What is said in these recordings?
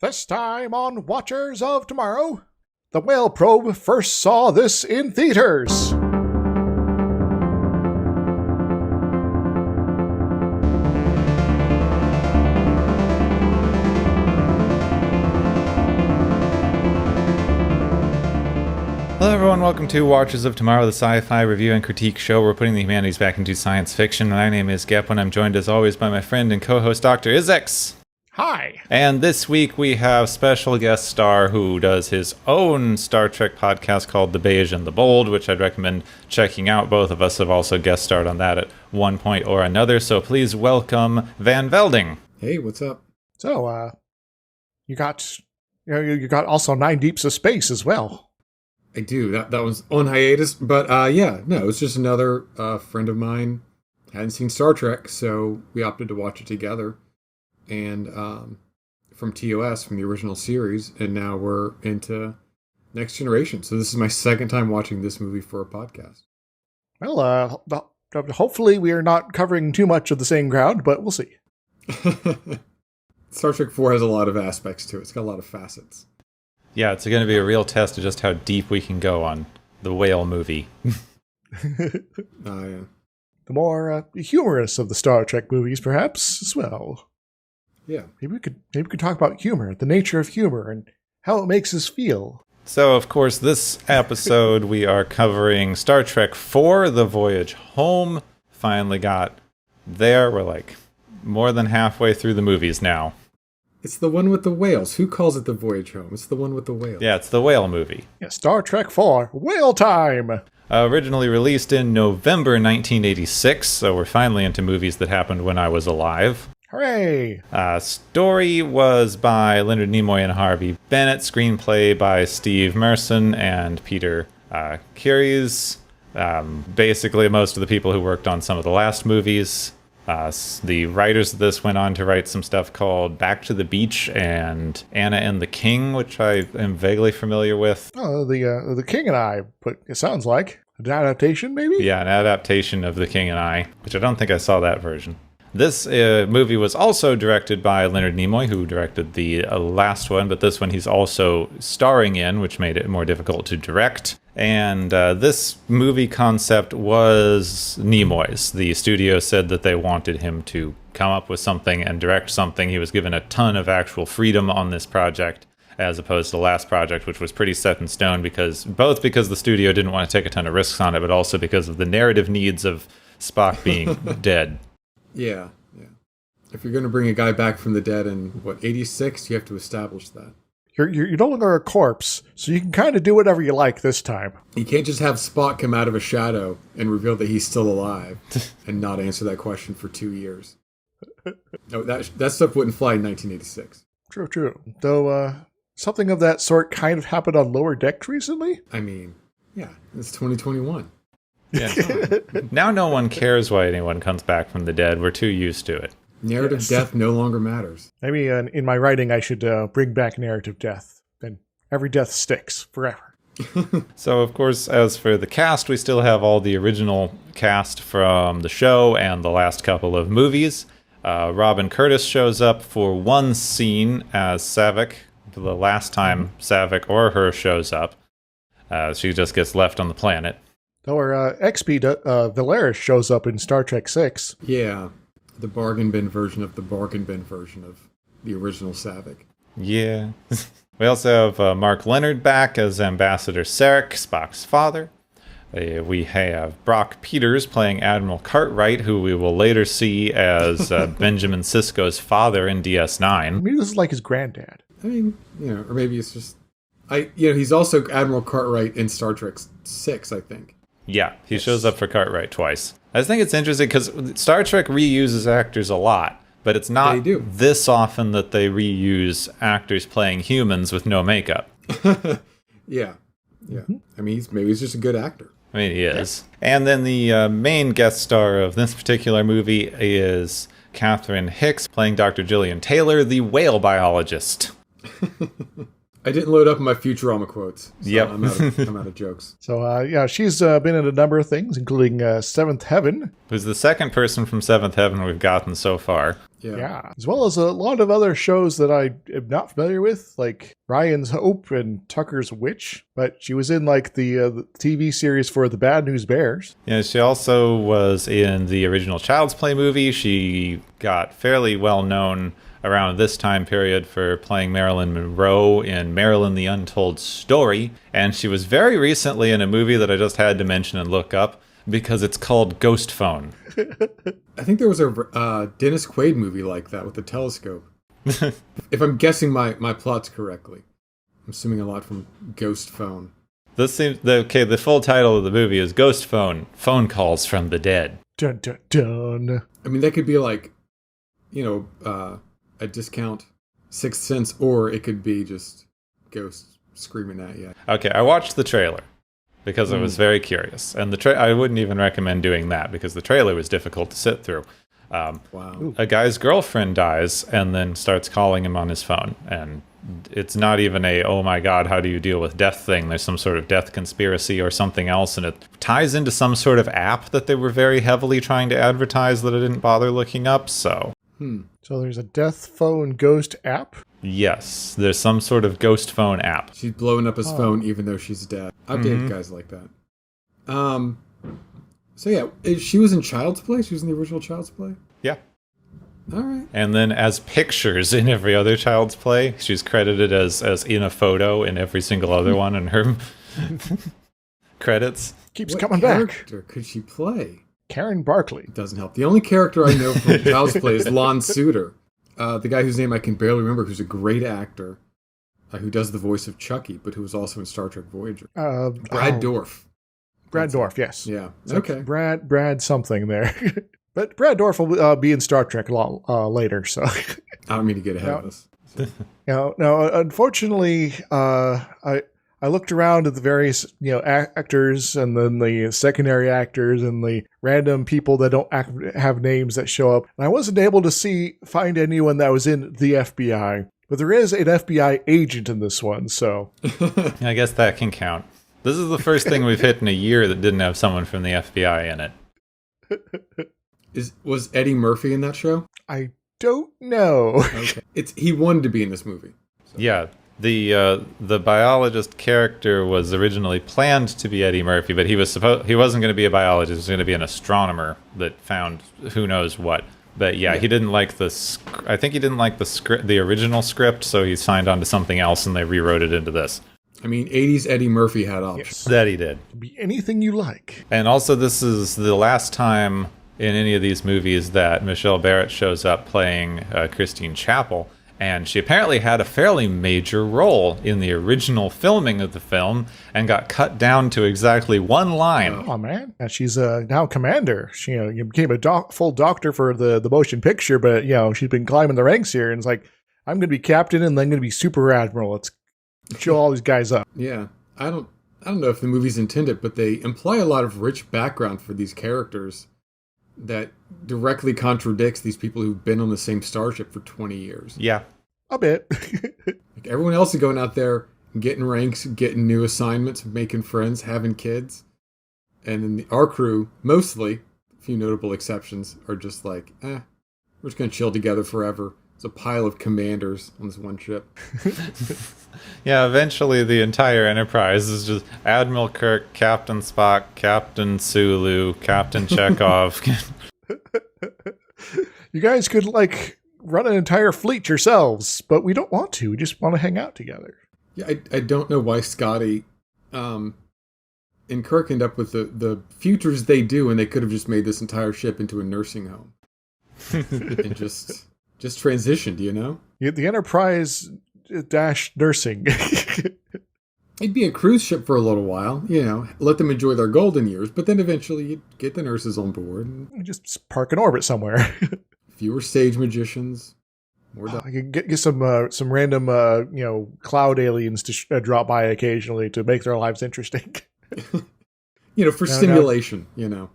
This time on Watchers of Tomorrow, the whale probe first saw this in theaters. Hello everyone, welcome to Watchers of Tomorrow, the sci-fi review and critique show. We're putting the humanities back into science fiction. My name is Gep, and I'm joined as always by my friend and co-host Dr. Izix. Hi. And this week we have special guest star who does his own Star Trek podcast called The Beige and the Bold, which I'd recommend checking out. Both of us have also guest starred on that at one point or another, so please welcome Van Velding. Hey, what's up? So, you got also 9 Deeps of Space as well. I do. That was on hiatus, but it was just another friend of mine hadn't seen Star Trek, so we opted to watch it together. And from TOS, from the original series, and now we're into Next Generation. So this is my second time watching this movie for a podcast. Well, hopefully we are not covering too much of the same ground, but we'll see. Star Trek 4 has a lot of aspects to it. It's got a lot of facets. Yeah, it's going to be a real test of just how deep we can go on the whale movie. Yeah. The more humorous of the Star Trek movies, perhaps, as well. Yeah. Maybe we could talk about humor, the nature of humor, and how it makes us feel. So, of course, this episode we are covering Star Trek 4, The Voyage Home. Finally got there. We're like more than halfway through the movies now. It's the one with the whales. Who calls it The Voyage Home? It's the one with the whales. Yeah, it's the whale movie. Yeah, Star Trek 4, Whale Time! Originally released in November 1986, so we're finally into movies that happened when I was alive. Hooray! Story was by Leonard Nimoy and Harvey Bennett. Screenplay by Steve Merson and Peter Kieres. Basically, most of the people who worked on some of the last movies. The writers of this went on to write some stuff called Back to the Beach and Anna and the King, which I am vaguely familiar with. Oh, the King and I, but it sounds like an adaptation, maybe? Yeah, an adaptation of The King and I, which I don't think I saw that version. This movie was also directed by Leonard Nimoy, who directed the last one, but this one he's also starring in, which made it more difficult to direct. And this movie concept was Nimoy's. The studio said that they wanted him to come up with something and direct something. He was given a ton of actual freedom on this project, as opposed to the last project, which was pretty set in stone, because the studio didn't want to take a ton of risks on it, but also because of the narrative needs of Spock being dead. Yeah. If you're going to bring a guy back from the dead in, 86, you have to establish that. You're no longer a corpse, so you can kind of do whatever you like this time. You can't just have Spock come out of a shadow and reveal that he's still alive and not answer that question for 2 years. No, that stuff wouldn't fly in 1986. True. Though, something of that sort kind of happened on Lower Decks recently. I mean, yeah, it's 2021. Yeah. Now no one cares why anyone comes back from the dead. We're too used to it. Narrative death no longer matters. Maybe in my writing I should bring back narrative death. Then every death sticks forever. So, of course, as for the cast, we still have all the original cast from the show and the last couple of movies. Robin Curtis shows up for one scene as Saavik. The last time Saavik or her shows up, she just gets left on the planet. Or XP Valeris shows up in Star Trek 6. Yeah, the bargain bin version of the bargain bin version of the original Saavik. Yeah. We also have Mark Leonard back as Ambassador Sarek, Spock's father. We have Brock Peters playing Admiral Cartwright, who we will later see as Benjamin Sisko's father in DS9. Maybe this is like his granddad. I mean, or maybe it's just... he's also Admiral Cartwright in Star Trek 6, I think. Yeah, he shows up for Cartwright twice. I just think it's interesting because Star Trek reuses actors a lot, but it's not this often that they reuse actors playing humans with no makeup. Yeah. I mean, maybe he's just a good actor. I mean, he is. And then the main guest star of this particular movie is Catherine Hicks, playing Dr. Gillian Taylor, the whale biologist. I didn't load up my Futurama quotes. So Yep. I'm out of jokes. So, she's been in a number of things, including Seventh Heaven. Who's the second person from Seventh Heaven we've gotten so far. Yeah. As well as a lot of other shows that I am not familiar with, like Ryan's Hope and Tucker's Witch. But she was in like the TV series for The Bad News Bears. Yeah, she also was in the original Child's Play movie. She got fairly well known around this time period for playing Marilyn Monroe in Marilyn the Untold Story. And she was very recently in a movie that I just had to mention and look up because it's called Ghost Phone. I think there was a Dennis Quaid movie like that with the telescope. If I'm guessing my plots correctly. I'm assuming a lot from Ghost Phone. This seems the full title of the movie is Ghost Phone: Phone Calls from the Dead. Dun dun dun. I mean, that could be like, a discount Sixth Sense, or it could be just ghosts screaming at you. Okay, I watched the trailer because I was very curious, and I wouldn't even recommend doing that because the trailer was difficult to sit through. Wow. A guy's girlfriend dies and then starts calling him on his phone, and it's not even a, oh my god, how do you deal with death thing. There's some sort of death conspiracy or something else, and it ties into some sort of app that they were very heavily trying to advertise that I didn't bother looking up, so... So there's a death phone ghost app? Yes, there's some sort of ghost phone app. She's blowing up his phone even though she's dead. I've dated guys like that. So yeah, she was in Child's Play? She was in the original Child's Play? Yeah. All right. And then as pictures in every other Child's Play, she's credited as in a photo in every single other one in her credits. Keeps What coming back. character could she play? Karen Barkley. It doesn't help. The only character I know from Child's Play is Lon Suter, the guy whose name I can barely remember, who's a great actor, who does the voice of Chucky, but who was also in Star Trek Voyager. Brad Dourif. Brad Dourif, yes. Yeah. So Okay. Brad something there. But Brad Dourif will be in Star Trek a lot later, so... I don't mean to get ahead of us. No, unfortunately, I looked around at the various, actors and then the secondary actors and the random people that don't have names that show up. And I wasn't able to find anyone that was in the FBI. But there is an FBI agent in this one, so... I guess that can count. This is the first thing we've hit in a year that didn't have someone from the FBI in it. Was Eddie Murphy in that show? I don't know. Okay. He wanted to be in this movie. So. Yeah. The biologist character was originally planned to be Eddie Murphy, but he wasn't going to be a biologist. He was going to be an astronomer that found who knows what. But yeah, he didn't like I think he didn't like the original script, so he signed on to something else, and they rewrote it into this. I mean, 80s Eddie Murphy had options. Yes. That he did. Be anything you like. And also, this is the last time in any of these movies that Michelle Barrett shows up playing Christine Chapel. And she apparently had a fairly major role in the original filming of the film and got cut down to exactly one line. Oh, man. And she's now commander. She became a full doctor for the motion picture, but, she's been climbing the ranks here. And it's like, I'm going to be captain and then going to be super admiral. Let's show all these guys up. Yeah. I don't know if the movie's intended, but they imply a lot of rich background for these characters that directly contradicts these people who've been on the same starship for 20 years. Yeah. A bit. Like everyone else is going out there, getting ranks, getting new assignments, making friends, having kids. And then our crew, mostly, a few notable exceptions, are just like, we're just going to chill together forever. It's a pile of commanders on this one ship. Yeah, eventually the entire Enterprise is just Admiral Kirk, Captain Spock, Captain Sulu, Captain Chekhov. You guys could, run an entire fleet yourselves, but we don't want to. We just want to hang out together. Yeah, I don't know why Scotty and Kirk end up with the futures they do, and they could have just made this entire ship into a nursing home. And just transitioned, The Enterprise dash nursing. It'd be a cruise ship for a little while, let them enjoy their golden years, but then eventually you'd get the nurses on board. And just park in orbit somewhere. fewer stage magicians. More I could get some random, cloud aliens to drop by occasionally to make their lives interesting. For stimulation, Now,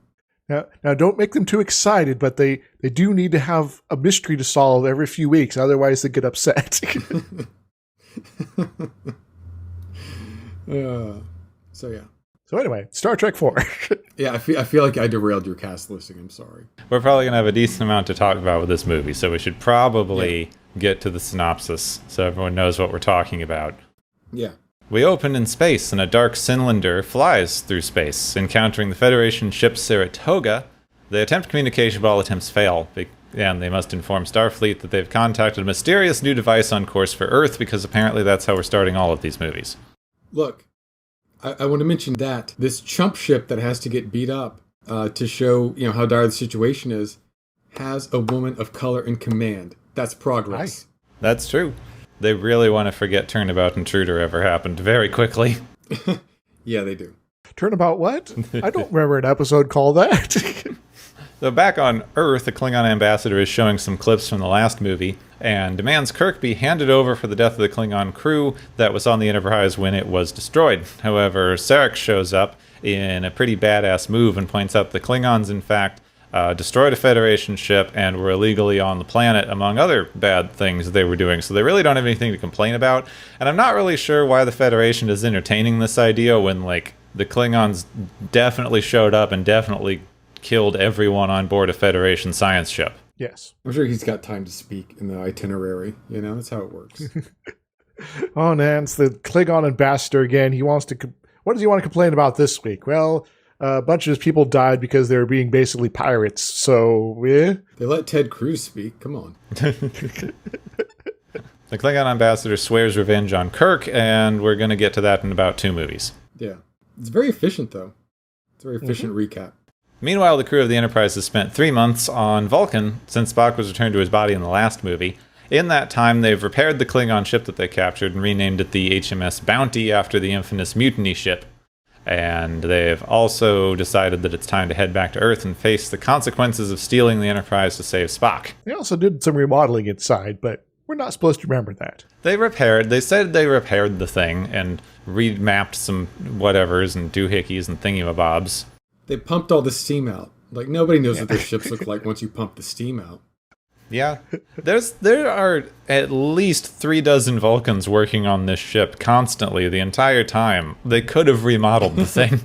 don't make them too excited, but they do need to have a mystery to solve every few weeks. Otherwise, they get upset. So yeah. So anyway, Star Trek 4. Yeah, I feel like I derailed your cast listing. I'm sorry. We're probably going to have a decent amount to talk about with this movie, so we should probably get to the synopsis so everyone knows what we're talking about. Yeah. We open in space, and a dark cylinder flies through space, encountering the Federation ship Saratoga. They attempt communication, but all attempts fail, and they must inform Starfleet that they've contacted a mysterious new device on course for Earth, because apparently that's how we're starting all of these movies. Look, I want to mention that this chump ship that has to get beat up to show how dire the situation is has a woman of color in command. That's progress. That's true. They really want to forget Turnabout Intruder ever happened very quickly. Yeah, they do. Turnabout what? I don't remember an episode called that. So back on Earth, the Klingon ambassador is showing some clips from the last movie and demands Kirk be handed over for the death of the Klingon crew that was on the Enterprise when it was destroyed. However, Sarek shows up in a pretty badass move and points out the Klingons, in fact, destroyed a Federation ship and were illegally on the planet, among other bad things they were doing. So they really don't have anything to complain about. And I'm not really sure why the Federation is entertaining this idea when, like, the Klingons definitely showed up and definitely killed everyone on board a Federation science ship. Yes. I'm sure he's got time to speak in the itinerary. That's how it works. Oh, man, it's the Klingon ambassador again. He wants to... What does he want to complain about this week? Well, a bunch of his people died because they were being basically pirates, so... Eh? They let Ted Cruz speak. Come on. The Klingon ambassador swears revenge on Kirk, and we're going to get to that in about 2 movies. Yeah. It's very efficient, though. It's a very efficient recap. Meanwhile, the crew of the Enterprise has spent 3 months on Vulcan since Spock was returned to his body in the last movie. In that time, they've repaired the Klingon ship that they captured and renamed it the HMS Bounty after the infamous mutiny ship. And they've also decided that it's time to head back to Earth and face the consequences of stealing the Enterprise to save Spock. They also did some remodeling inside, but we're not supposed to remember that. They said they repaired the thing and remapped some whatevers and doohickeys and thingamabobs. They pumped all the steam out. Like, nobody knows what their ships look like once you pump the steam out. Yeah. There are at least 3 dozen Vulcans working on this ship constantly the entire time. They could have remodeled the thing.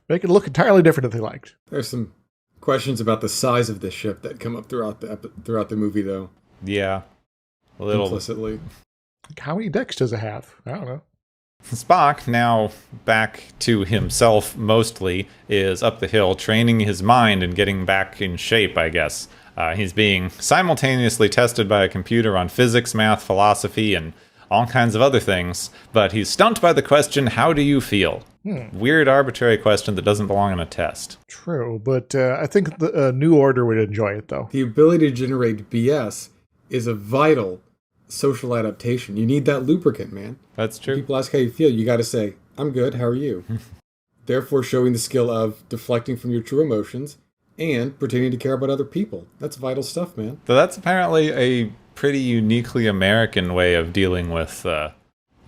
Make it look entirely different if they liked. There's some questions about the size of this ship that come up throughout the movie, though. Yeah. A little. Implicitly. How many decks does it have? I don't know. Spock, now back to himself mostly, is up the hill training his mind and getting back in shape, I guess. He's being simultaneously tested by a computer on physics, math, philosophy, and all kinds of other things, but he's stumped by the question, how do you feel? Weird, arbitrary question that doesn't belong in a test. True, but I think the New Order would enjoy it, though. The ability to generate BS is a vital social adaptation. You need that lubricant, man. That's true. When people ask how you feel, you got to say, I'm good, how are you? Therefore showing the skill of deflecting from your true emotions and pretending to care about other people. That's vital stuff, man. So that's apparently a pretty uniquely American way of dealing with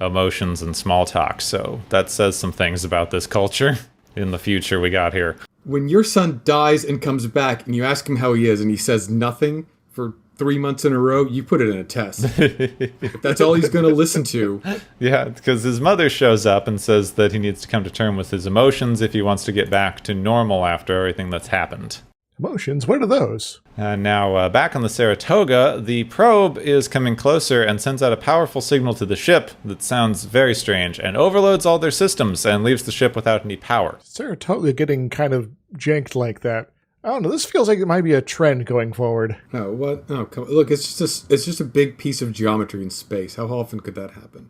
emotions and small talk. So that says some things about this culture in the future we got here. When your son dies and comes back and you ask him how he is and he says nothing for 3 months in a row, you put it in a test. If that's all he's going to listen to. Yeah, because his mother shows up and says that he needs to come to terms with his emotions if he wants to get back to normal after everything that's happened. Emotions? What are those? Now, back on the Saratoga, the probe is coming closer and sends out a powerful signal to the ship that sounds very strange and overloads all their systems and leaves the ship without any power. Saratoga getting kind of janked like that. I don't know, this feels like it might be a trend going forward. Oh, what? Oh, come on. Look, it's just a big piece of geometry in space. How often could that happen?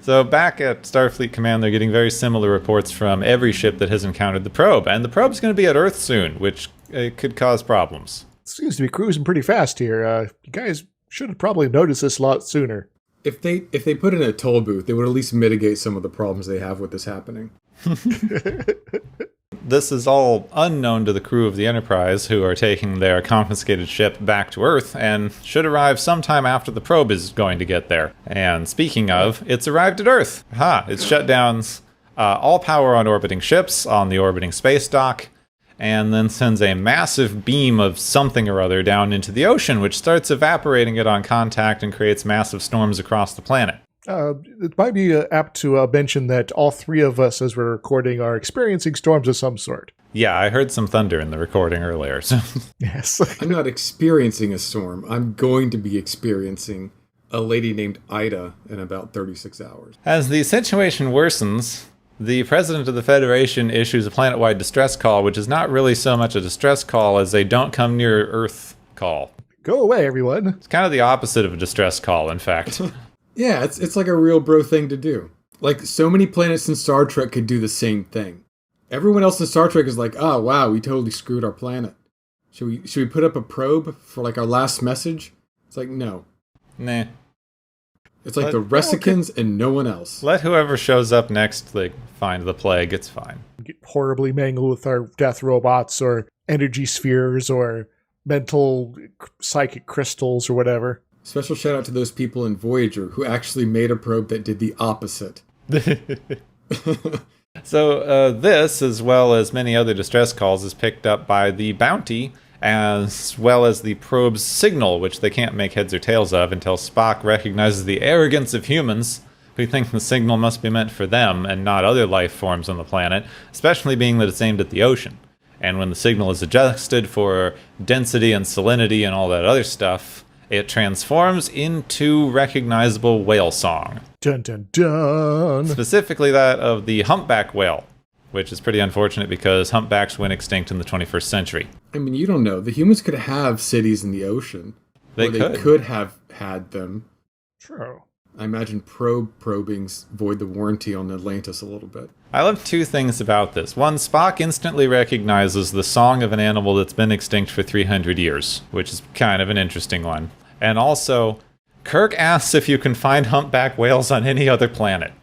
So back at Starfleet Command, they're getting very similar reports from every ship that has encountered the probe. And the probe's going to be at Earth soon, which could cause problems. It seems to be cruising pretty fast here. You guys should have probably noticed this a lot sooner. If they put in a toll booth, they would at least mitigate some of the problems they have with this happening. This is all unknown to the crew of the Enterprise, who are taking their confiscated ship back to Earth, and should arrive sometime after the probe is going to get there. And speaking of, it's arrived at Earth. It shut down all power on orbiting ships on the orbiting space dock, and then sends a massive beam of something or other down into the ocean, which starts evaporating it on contact and creates massive storms across the planet. It might be apt to mention that all three of us, as we're recording, are experiencing storms of some sort. Yeah, I heard some thunder in the recording earlier. So. Yes. I'm not experiencing a storm. I'm going to be experiencing a lady named Ida in about 36 hours. As the situation worsens, the president of the Federation issues a planet-wide distress call, which is not really so much a distress call as a don't come near Earth call. Go away, everyone. It's kind of the opposite of a distress call, in fact. Yeah, it's like a real bro thing to do. Like, so many planets in Star Trek could do the same thing. Everyone else in Star Trek is like, oh, wow, we totally screwed our planet. Should we put up a probe for, like, our last message? It's like, no. Nah. It's like the Resicans and no one else. Let whoever shows up next, like, find the plague. It's fine. Get horribly mangled with our death robots or energy spheres or mental psychic crystals or whatever. Special shout out to those people in Voyager who actually made a probe that did the opposite. So this, as well as many other distress calls, is picked up by the Bounty, as well as the probe's signal, which they can't make heads or tails of until Spock recognizes the arrogance of humans, who think the signal must be meant for them and not other life forms on the planet, especially being that it's aimed at the ocean. And when the signal is adjusted for density and salinity and all that other stuff, it transforms into recognizable whale song. Dun dun dun. Specifically that of the humpback whale, which is pretty unfortunate because humpbacks went extinct in the 21st century. I mean, you don't know. The humans could have cities in the ocean. They could have had them. True. I imagine probings void the warranty on Atlantis a little bit. I love two things about this. One, Spock instantly recognizes the song of an animal that's been extinct for 300 years, which is kind of an interesting one. And also, Kirk asks if you can find humpback whales on any other planet.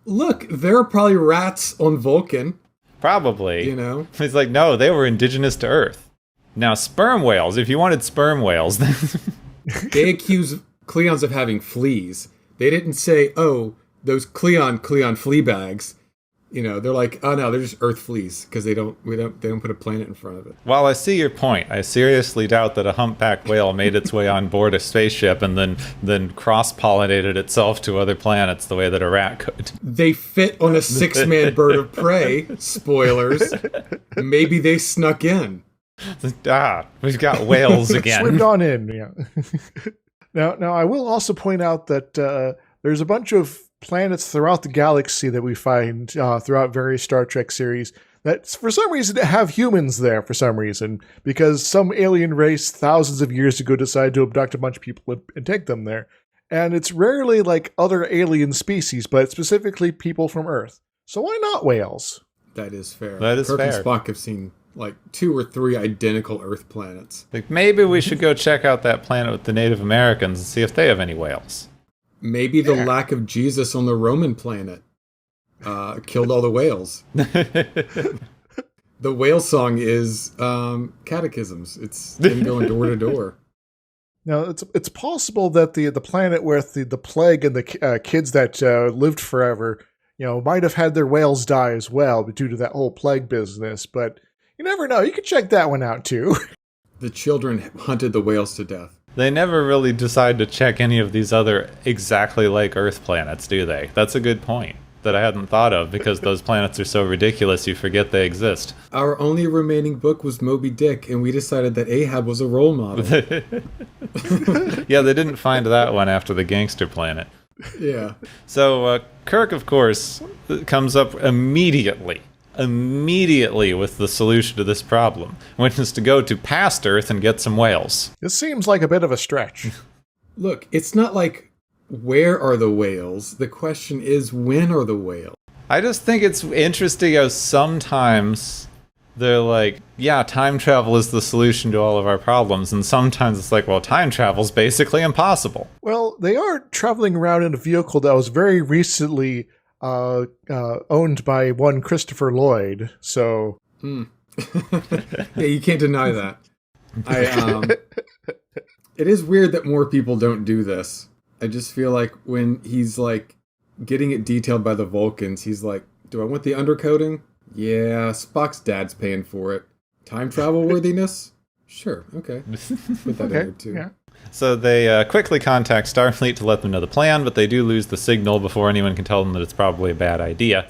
Look, there are probably rats on Vulcan. Probably. You know? He's like, no, they were indigenous to Earth. Now, sperm whales, if you wanted sperm whales... They accuse Klingons of having fleas. They didn't say, oh, those Klingon flea bags. You know, they're like, oh no, they're just Earth fleas because they don't put a planet in front of it. While I see your point, I seriously doubt that a humpback whale made its way on board a spaceship and then cross-pollinated itself to other planets the way that a rat could. They fit on a 6-man bird of prey. Spoilers. Maybe they snuck in. We've got whales again. Swim on in. Yeah. Now, I will also point out that there's a bunch of planets throughout the galaxy that we find throughout various Star Trek series that for some reason have humans there for some reason, because some alien race thousands of years ago decided to abduct a bunch of people and take them there. And it's rarely like other alien species, but specifically people from Earth. So why not whales? That is fair. That is Kirk fair. and Spock have seen like 2 or 3 identical Earth planets. Like, maybe we should go check out that planet with the Native Americans and see if they have any whales. Maybe the lack of Jesus on the Roman planet killed all the whales. The whale song is catechisms. It's them going door to door. Now, it's possible that the planet with the plague and the kids that lived forever, might have had their whales die as well due to that whole plague business. But you never know. You could check that one out too. The children hunted the whales to death. They never really decide to check any of these other exactly like Earth planets, do they? That's a good point that I hadn't thought of, because those planets are so ridiculous you forget they exist. Our only remaining book was Moby Dick, and we decided that Ahab was a role model. Yeah, they didn't find that one after the gangster planet. Yeah. So Kirk, of course, comes up immediately with the solution to this problem, which is to go to past Earth and get some whales. This seems like a bit of a stretch. Look, it's not like, where are the whales? The question is, when are the whales? I just think it's interesting how sometimes they're like, yeah, time travel is the solution to all of our problems, and sometimes it's like, well, time travel's basically impossible. Well, they are traveling around in a vehicle that was very recently owned by one Christopher Lloyd, so... Yeah, you can't deny that. It is weird that more people don't do this. I just feel like when he's like getting it detailed by the Vulcans, he's like, do I want the undercoating? Yeah, Spock's dad's paying for it. Time travel worthiness? Sure, okay. Put that in there, too. Yeah. So they quickly contact Starfleet to let them know the plan, but they do lose the signal before anyone can tell them that it's probably a bad idea.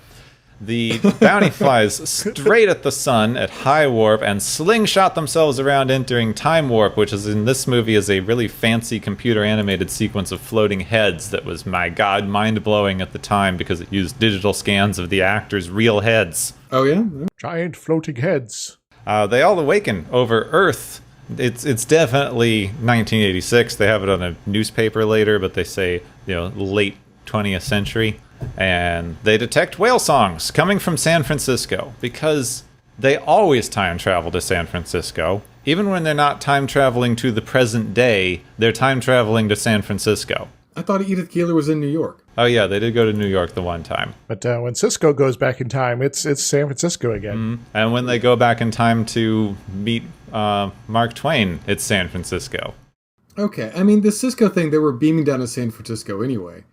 The bounty flies straight at the sun at high warp and slingshot themselves around entering time warp, which is in this movie is a really fancy computer animated sequence of floating heads that was, my god, mind-blowing at the time because it used digital scans of the actors' real heads. Oh, yeah? Giant floating heads. They all awaken over Earth. It's definitely 1986. They have it on a newspaper later, but they say, late 20th century. And they detect whale songs coming from San Francisco because they always time travel to San Francisco. Even when they're not time traveling to the present day, they're time traveling to San Francisco. I thought Edith Keeler was in New York. Oh yeah, they did go to New York the one time. But when Cisco goes back in time, it's San Francisco again. Mm-hmm. And when they go back in time to meet Mark Twain, it's San Francisco. Okay, I mean, the Cisco thing, they were beaming down to San Francisco anyway.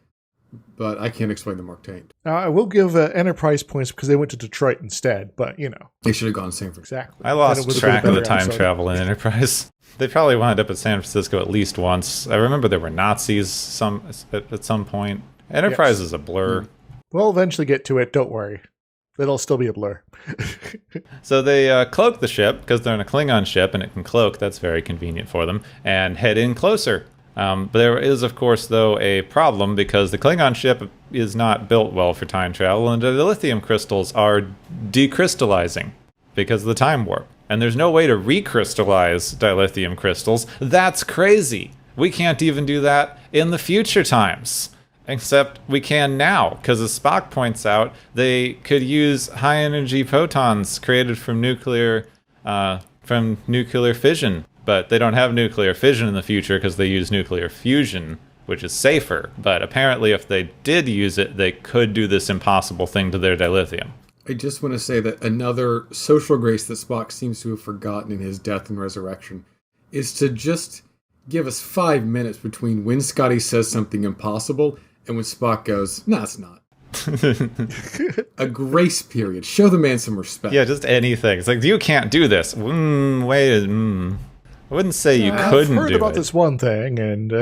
But I can't explain the Mark Twain. I will give Enterprise points because they went to Detroit instead, but They should have gone to San Francisco. Exactly. I lost track of the time travel in Enterprise. They probably wound up at San Francisco at least once. I remember there were Nazis at some point. Enterprise is a blur. We'll eventually get to it, don't worry. It'll still be a blur. So they cloak the ship, because they're in a Klingon ship and it can cloak, that's very convenient for them, and head in closer. But there is, of course, though, a problem because the Klingon ship is not built well for time travel, and the dilithium crystals are decrystallizing because of the time warp. And there's no way to recrystallize dilithium crystals. That's crazy. We can't even do that in the future times. Except we can now, because as Spock points out, they could use high-energy photons created from nuclear fission. But they don't have nuclear fission in the future because they use nuclear fusion, which is safer. But apparently if they did use it, they could do this impossible thing to their dilithium. I just want to say that another social grace that Spock seems to have forgotten in his death and resurrection is to just give us 5 minutes between when Scotty says something impossible and when Spock goes, "No, it's not." A grace period. Show the man some respect. Yeah, just anything. It's like, you can't do this. I wouldn't say you couldn't do it. I've heard about this one thing, and...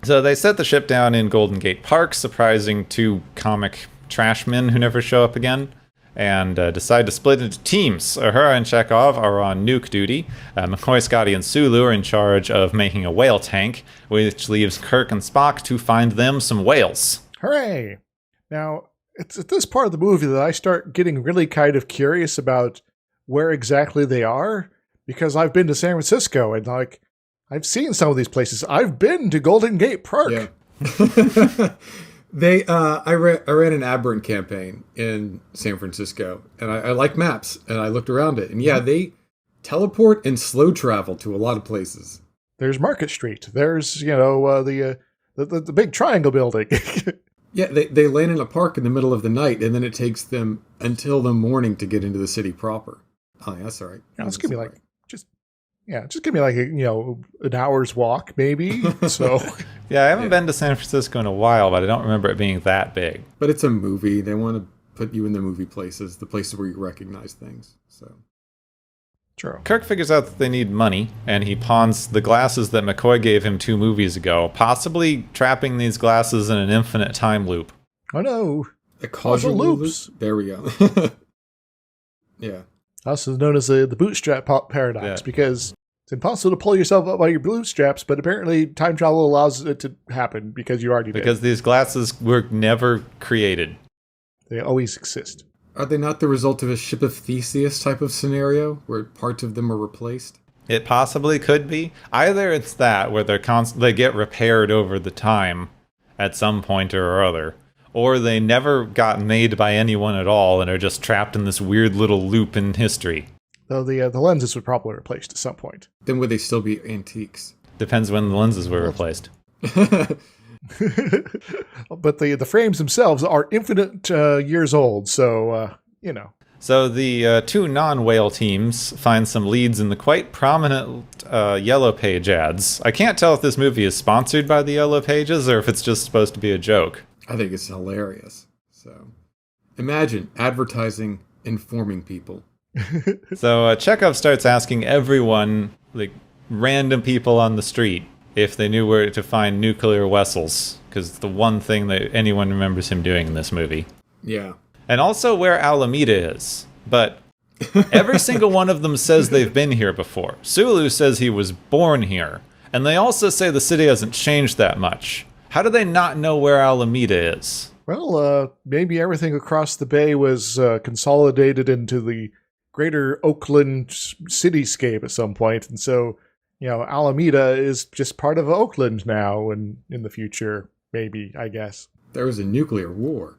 So they set the ship down in Golden Gate Park, surprising two comic trash men who never show up again, and decide to split into teams. Uhura and Chekhov are on nuke duty. McCoy, Scotty, and Sulu are in charge of making a whale tank, which leaves Kirk and Spock to find them some whales. Hooray! Now, it's at this part of the movie that I start getting really kind of curious about where exactly they are, because I've been to San Francisco, and I've seen some of these places. I've been to Golden Gate Park. Yeah. I ran an Aberrant campaign in San Francisco, and I like maps, and I looked around it, and they teleport and slow travel to a lot of places. There's Market Street. There's the big triangle building. Yeah, they land in a park in the middle of the night, and then it takes them until the morning to get into the city proper. Oh, yeah, that's all right. Yeah, just give me an hour's walk, maybe. So, yeah, I haven't been to San Francisco in a while, but I don't remember it being that big. But it's a movie. They want to put you in the movie places, the places where you recognize things. So, true. Kirk figures out that they need money, and he pawns the glasses that McCoy gave him 2 movies ago, possibly trapping these glasses in an infinite time loop. Oh no! A causal loops. There we go. Yeah. Also known as the bootstrap paradox, because it's impossible to pull yourself up by your bootstraps, but apparently time travel allows it to happen because you already did. Because these glasses were never created. They always exist. Are they not the result of a ship of Theseus type of scenario, where parts of them are replaced? It possibly could be. Either it's that, where they get repaired over the time at some point or other, or they never got made by anyone at all and are just trapped in this weird little loop in history. Though the lenses would probably replaced at some point. Then would they still be antiques? Depends when the lenses were replaced. But the frames themselves are infinite years old, so, So the 2 non-whale teams find some leads in the quite prominent Yellow Page ads. I can't tell if this movie is sponsored by the Yellow Pages or if it's just supposed to be a joke. I think it's hilarious. So, imagine advertising informing people. So Chekhov starts asking everyone, like random people on the street, if they knew where to find nuclear vessels, because it's the one thing that anyone remembers him doing in this movie. Yeah. And also where Alameda is. But every single one of them says they've been here before. Sulu says he was born here. And they also say the city hasn't changed that much. How do they not know where Alameda is? Well, maybe everything across the bay was consolidated into the greater Oakland cityscape at some point, and so, Alameda is just part of Oakland now and in the future, maybe, I guess. There was a nuclear war.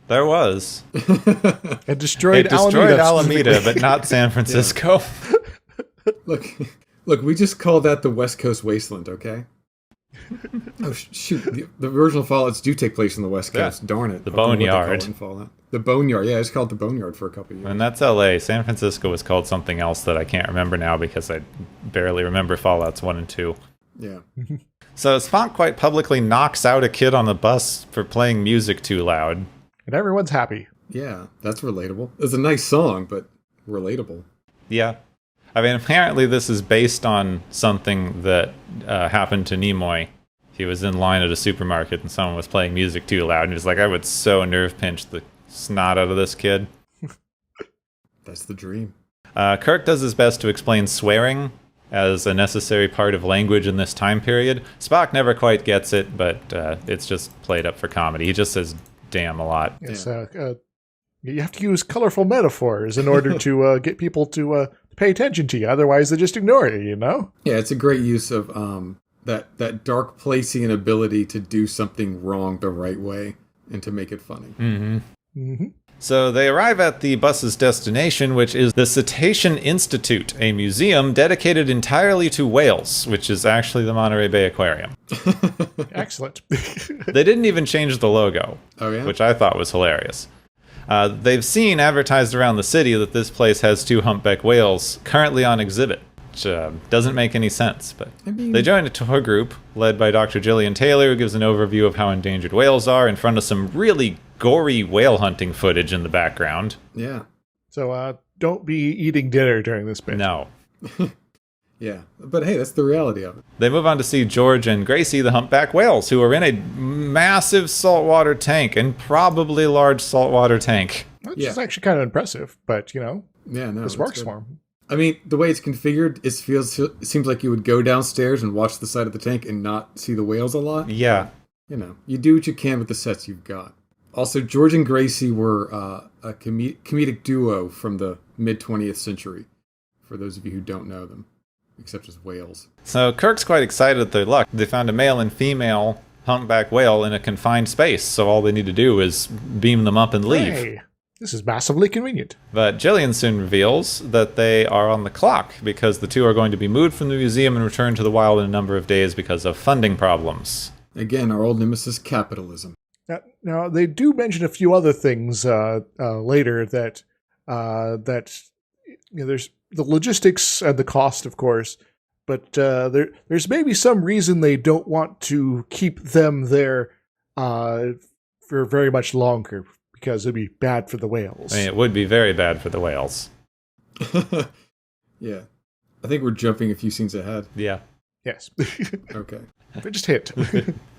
There was. It destroyed Alameda, but not San Francisco. Look, we just call that the West Coast Wasteland, okay? Oh, shoot. The original Fallouts do take place in the West Coast. Yeah. Darn it. The Boneyard. The Boneyard. Yeah, it's called the Boneyard for a couple of years. And that's LA. San Francisco was called something else that I can't remember now because I barely remember Fallouts 1 and 2. Yeah. So Spock quite publicly knocks out a kid on the bus for playing music too loud. And everyone's happy. Yeah, that's relatable. It's a nice song, but relatable. Yeah. I mean, apparently this is based on something that happened to Nimoy. He was in line at a supermarket and someone was playing music too loud. And he was like, I would so nerve pinch the snot out of this kid. That's the dream. Kirk does his best to explain swearing as a necessary part of language in this time period. Spock never quite gets it, but it's just played up for comedy. He just says damn a lot. Yes, you have to use colorful metaphors in order to get people to pay attention to you. Otherwise, they just ignore you, Yeah, it's a great use of that dark Placean ability to do something wrong the right way and to make it funny. Mm-hmm. Mm-hmm. So they arrive at the bus's destination, which is the Cetacean Institute, a museum dedicated entirely to whales, which is actually the Monterey Bay Aquarium. Excellent. They didn't even change the logo, which I thought was hilarious. They've seen advertised around the city that this place has 2 humpback whales currently on exhibit, which doesn't make any sense. But they join a tour group led by Dr. Gillian Taylor, who gives an overview of how endangered whales are in front of some really gory whale hunting footage in the background. Yeah. So don't be eating dinner during this bit. No. Yeah, but hey, that's the reality of it. They move on to see George and Gracie, the humpback whales, who are in a massive saltwater tank, and probably large saltwater tank. Which is actually kind of impressive, but, this works for them. I mean, the way it's configured, it seems like you would go downstairs and watch the side of the tank and not see the whales a lot. Yeah. You do what you can with the sets you've got. Also, George and Gracie were a comedic duo from the mid-20th century, for those of you who don't know them, except as whales. So Kirk's quite excited at their luck. They found a male and female humpback whale in a confined space, so all they need to do is beam them up and leave. Hey, this is massively convenient. But Jillian soon reveals that they are on the clock because the 2 are going to be moved from the museum and returned to the wild in a number of days because of funding problems. Again, our old nemesis, capitalism. Now they do mention a few other things later that there's the logistics and the cost, of course, but there's maybe some reason they don't want to keep them there for very much longer because it'd be bad for the whales. I mean, it would be very bad for the whales. Yeah, I think we're jumping a few scenes ahead. Yeah. Yes. Okay. They just hit.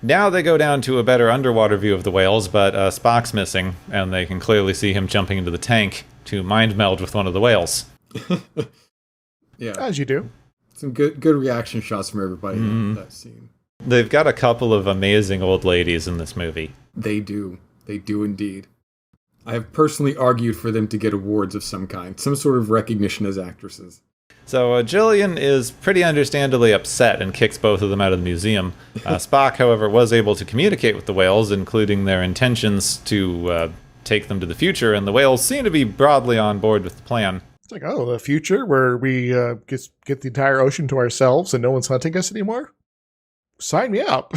Now they go down to a better underwater view of the whales, but Spock's missing, and they can clearly see him jumping into the tank to mind meld with one of the whales. Yeah. As you do. Some good reaction shots from everybody in that scene. They've got a couple of amazing old ladies in this movie. They do. They do indeed. I have personally argued for them to get awards of some kind, some sort of recognition as actresses. So Jillian is pretty understandably upset and kicks both of them out of the museum. Spock, however, was able to communicate with the whales, including their intentions to take them to the future, and the whales seem to be broadly on board with the plan. It's like, the future where we get the entire ocean to ourselves and no one's hunting us anymore? Sign me up.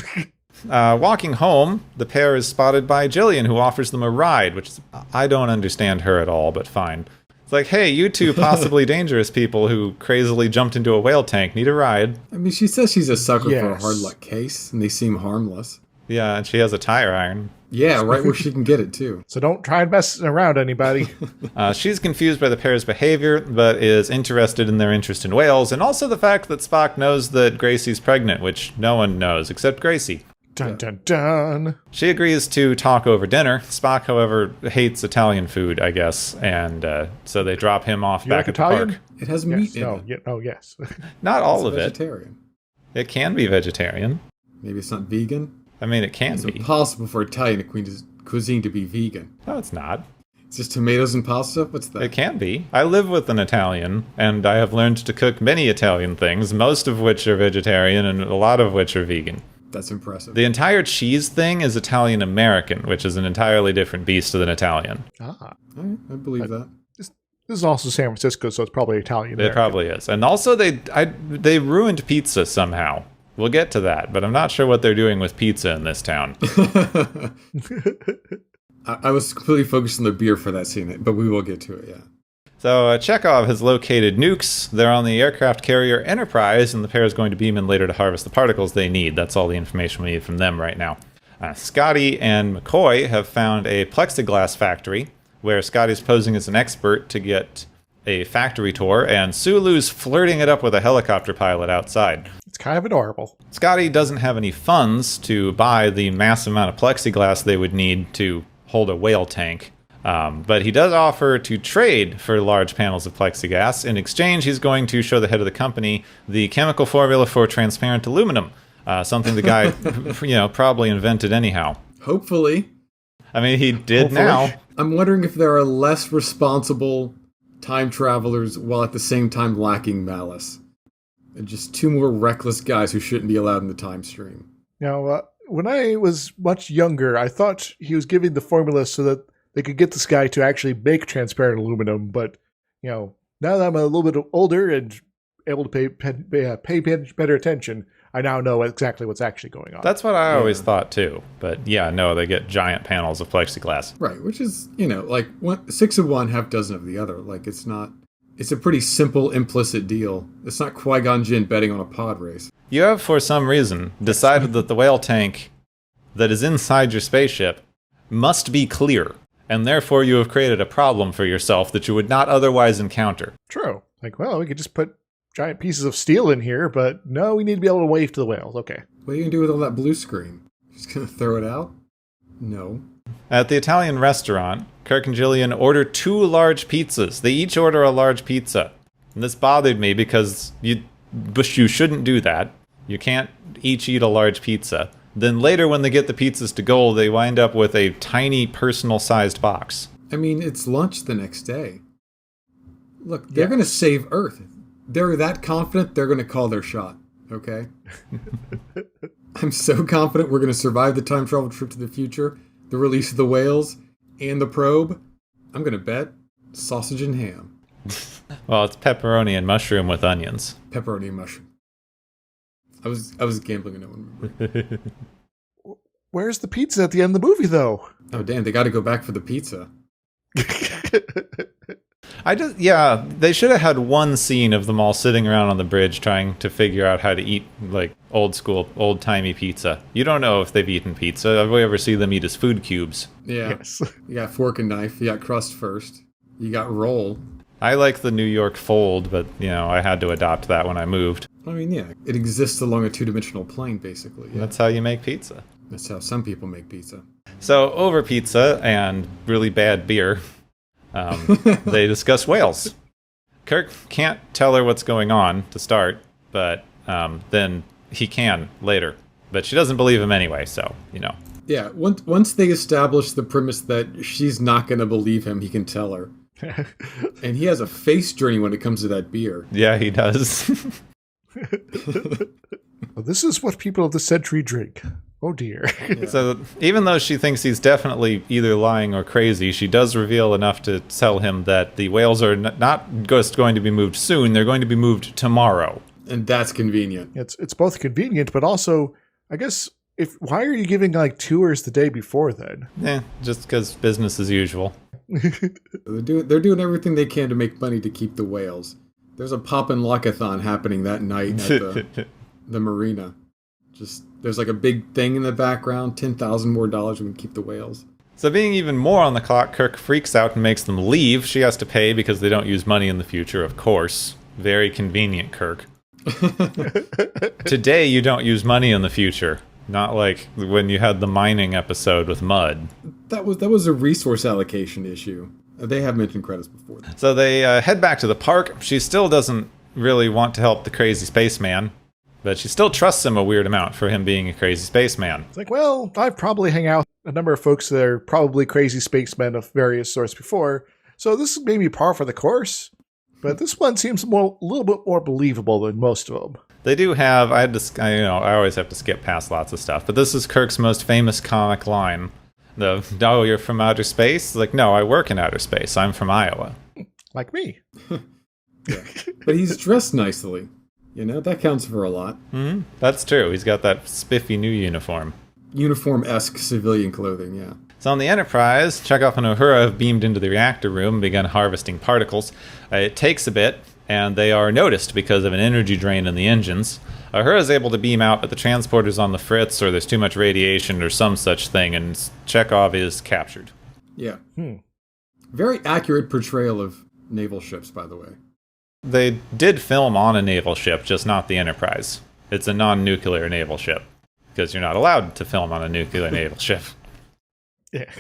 Walking home, the pair is spotted by Jillian, who offers them a ride, which I don't understand her at all, but fine. It's like, hey, you 2 possibly dangerous people who crazily jumped into a whale tank need a ride. I mean, she says she's a sucker for a hard luck case, and they seem harmless. Yeah, and she has a tire iron. Yeah, right where she can get it, too. So don't try and mess around, anybody. She's confused by the pair's behavior, but is interested in their interest in whales, and also the fact that Spock knows that Gracie's pregnant, which no one knows except Gracie. Dun, dun, dun. She agrees to talk over dinner. Spock, however, hates Italian food, I guess, and so they drop him off You back like at the Italian? park. It has Yes. meat in No. it. Yeah, oh, yes. Not all It's of it. vegetarian. It can be vegetarian. Maybe it's not vegan. I mean, it can It's be. impossible for Italian cuisine to be vegan. No, it's not. It's just tomatoes and pasta? What's that? It can be. I live with an Italian, and I have learned to cook many Italian things, most of which are vegetarian and a lot of which are vegan. That's impressive. The entire cheese thing is Italian-American, which is an entirely different beast than Italian. Ah. All right, I believe that. This is also San Francisco, so it's probably Italian. It probably is. And also, they ruined pizza somehow. We'll get to that, but I'm not sure what they're doing with pizza in this town. I was completely focused on the beer for that scene, but we will get to it, yeah. So Chekhov has located nukes. They're on the aircraft carrier Enterprise, and the pair is going to beam in later to harvest the particles they need. That's all the information we need from them right now. Scotty and McCoy have found a plexiglass factory, where Scotty's posing as an expert to get a factory tour, and Sulu's flirting it up with a helicopter pilot outside. It's kind of adorable. Scotty doesn't have any funds to buy the massive amount of plexiglass they would need to hold a whale tank. But he does offer to trade for large panels of plexiglass. In exchange, he's going to show the head of the company the chemical formula for transparent aluminum, something the guy, probably invented anyhow. Hopefully. I mean, he did Hopefully. now. I'm wondering if there are less responsible time travelers while at the same time lacking malice. And just two more reckless guys who shouldn't be allowed in the time stream. Now, when I was much younger, I thought he was giving the formula so that they could get this guy to actually make transparent aluminum. But, now that I'm a little bit older and able to pay better attention, I now know exactly what's actually going on. That's what I always thought, too. But yeah, no, they get giant panels of plexiglass. Right, which is, like 6 of one, half dozen of the other. Like, it's a pretty simple, implicit deal. It's not Qui-Gon Jinn betting on a pod race. You have, for some reason, decided that the whale tank that is inside your spaceship must be clear, and therefore you have created a problem for yourself that you would not otherwise encounter. True. Like, well, we could just put giant pieces of steel in here, but no, we need to be able to wave to the whales. Okay. What are you going to do with all that blue screen? Just going to throw it out? No. At the Italian restaurant, Kirk and Jillian order 2 large pizzas. They each order a large pizza. And this bothered me because you shouldn't do that. You can't each eat a large pizza. Then later when they get the pizzas to go, they wind up with a tiny personal-sized box. I mean, it's lunch the next day. Look, they're going to save Earth. They're that confident they're going to call their shot, okay? I'm so confident we're going to survive the time travel trip to the future, the release of the whales, and the probe. I'm going to bet sausage and ham. Well, it's pepperoni and mushroom with onions. Pepperoni and mushroom. I was gambling in that one. Where's the pizza at the end of the movie, though? Oh, damn, they got to go back for the pizza. They should have had one scene of them all sitting around on the bridge trying to figure out how to eat, like, old-timey pizza. You don't know if they've eaten pizza. All we ever see them eat is food cubes. Yeah. Yes. You got fork and knife. You got crust first. You got roll. I like the New York fold, but, I had to adopt that when I moved. I mean, yeah, it exists along a two-dimensional plane, basically. Yeah. That's how you make pizza. That's how some people make pizza. So, over pizza and really bad beer, they discuss whales. Kirk can't tell her what's going on to start, but then he can later. But she doesn't believe him anyway, so, Yeah, once they establish the premise that she's not going to believe him, he can tell her. And he has a face journey when it comes to that beer. Yeah, he does. Well, this is what people of the century drink. Oh, dear. Yeah. So even though she thinks he's definitely either lying or crazy, she does reveal enough to tell him that the whales are not just going to be moved soon, they're going to be moved tomorrow. And that's convenient. It's both convenient, but also, I guess, why are you giving, tours the day before then? Just because business as usual. They're doing everything they can to make money to keep the whales. There's a pop and lockathon happening that night at the marina. Just there's like a big thing in the background, $10,000 more we can keep the whales. So being even more on the clock, Kirk freaks out and makes them leave. She has to pay because they don't use money in the future, of course. Very convenient, Kirk. Today, you don't use money in the future. Not like when you had the mining episode with Mud. That was a resource allocation issue. They have mentioned credits before. So they head back to the park. She still doesn't really want to help the crazy spaceman, but she still trusts him a weird amount for him being a crazy spaceman. It's like, well, I've probably hung out with a number of folks that are probably crazy spacemen of various sorts before, so this is maybe par for the course. But this one seems a little bit more believable than most of them. They do have, I always have to skip past lots of stuff, but this is Kirk's most famous comic line. Oh, you're from outer space? Like, no, I work in outer space. I'm from Iowa. Like me. Yeah. But he's dressed nicely. You know, that counts for a lot. Mm-hmm. That's true. He's got that spiffy new uniform. Uniform-esque civilian clothing, yeah. So on the Enterprise, Chekhov and Uhura have beamed into the reactor room and begun harvesting particles. It takes a bit, and they are noticed because of an energy drain in the engines. Uhura is able to beam out, but the transporter's on the fritz, or there's too much radiation, or some such thing, and Chekhov is captured. Yeah. Very accurate portrayal of naval ships, by the way. They did film on a naval ship, just not the Enterprise. It's a non-nuclear naval ship, because you're not allowed to film on a nuclear naval ship. Yeah.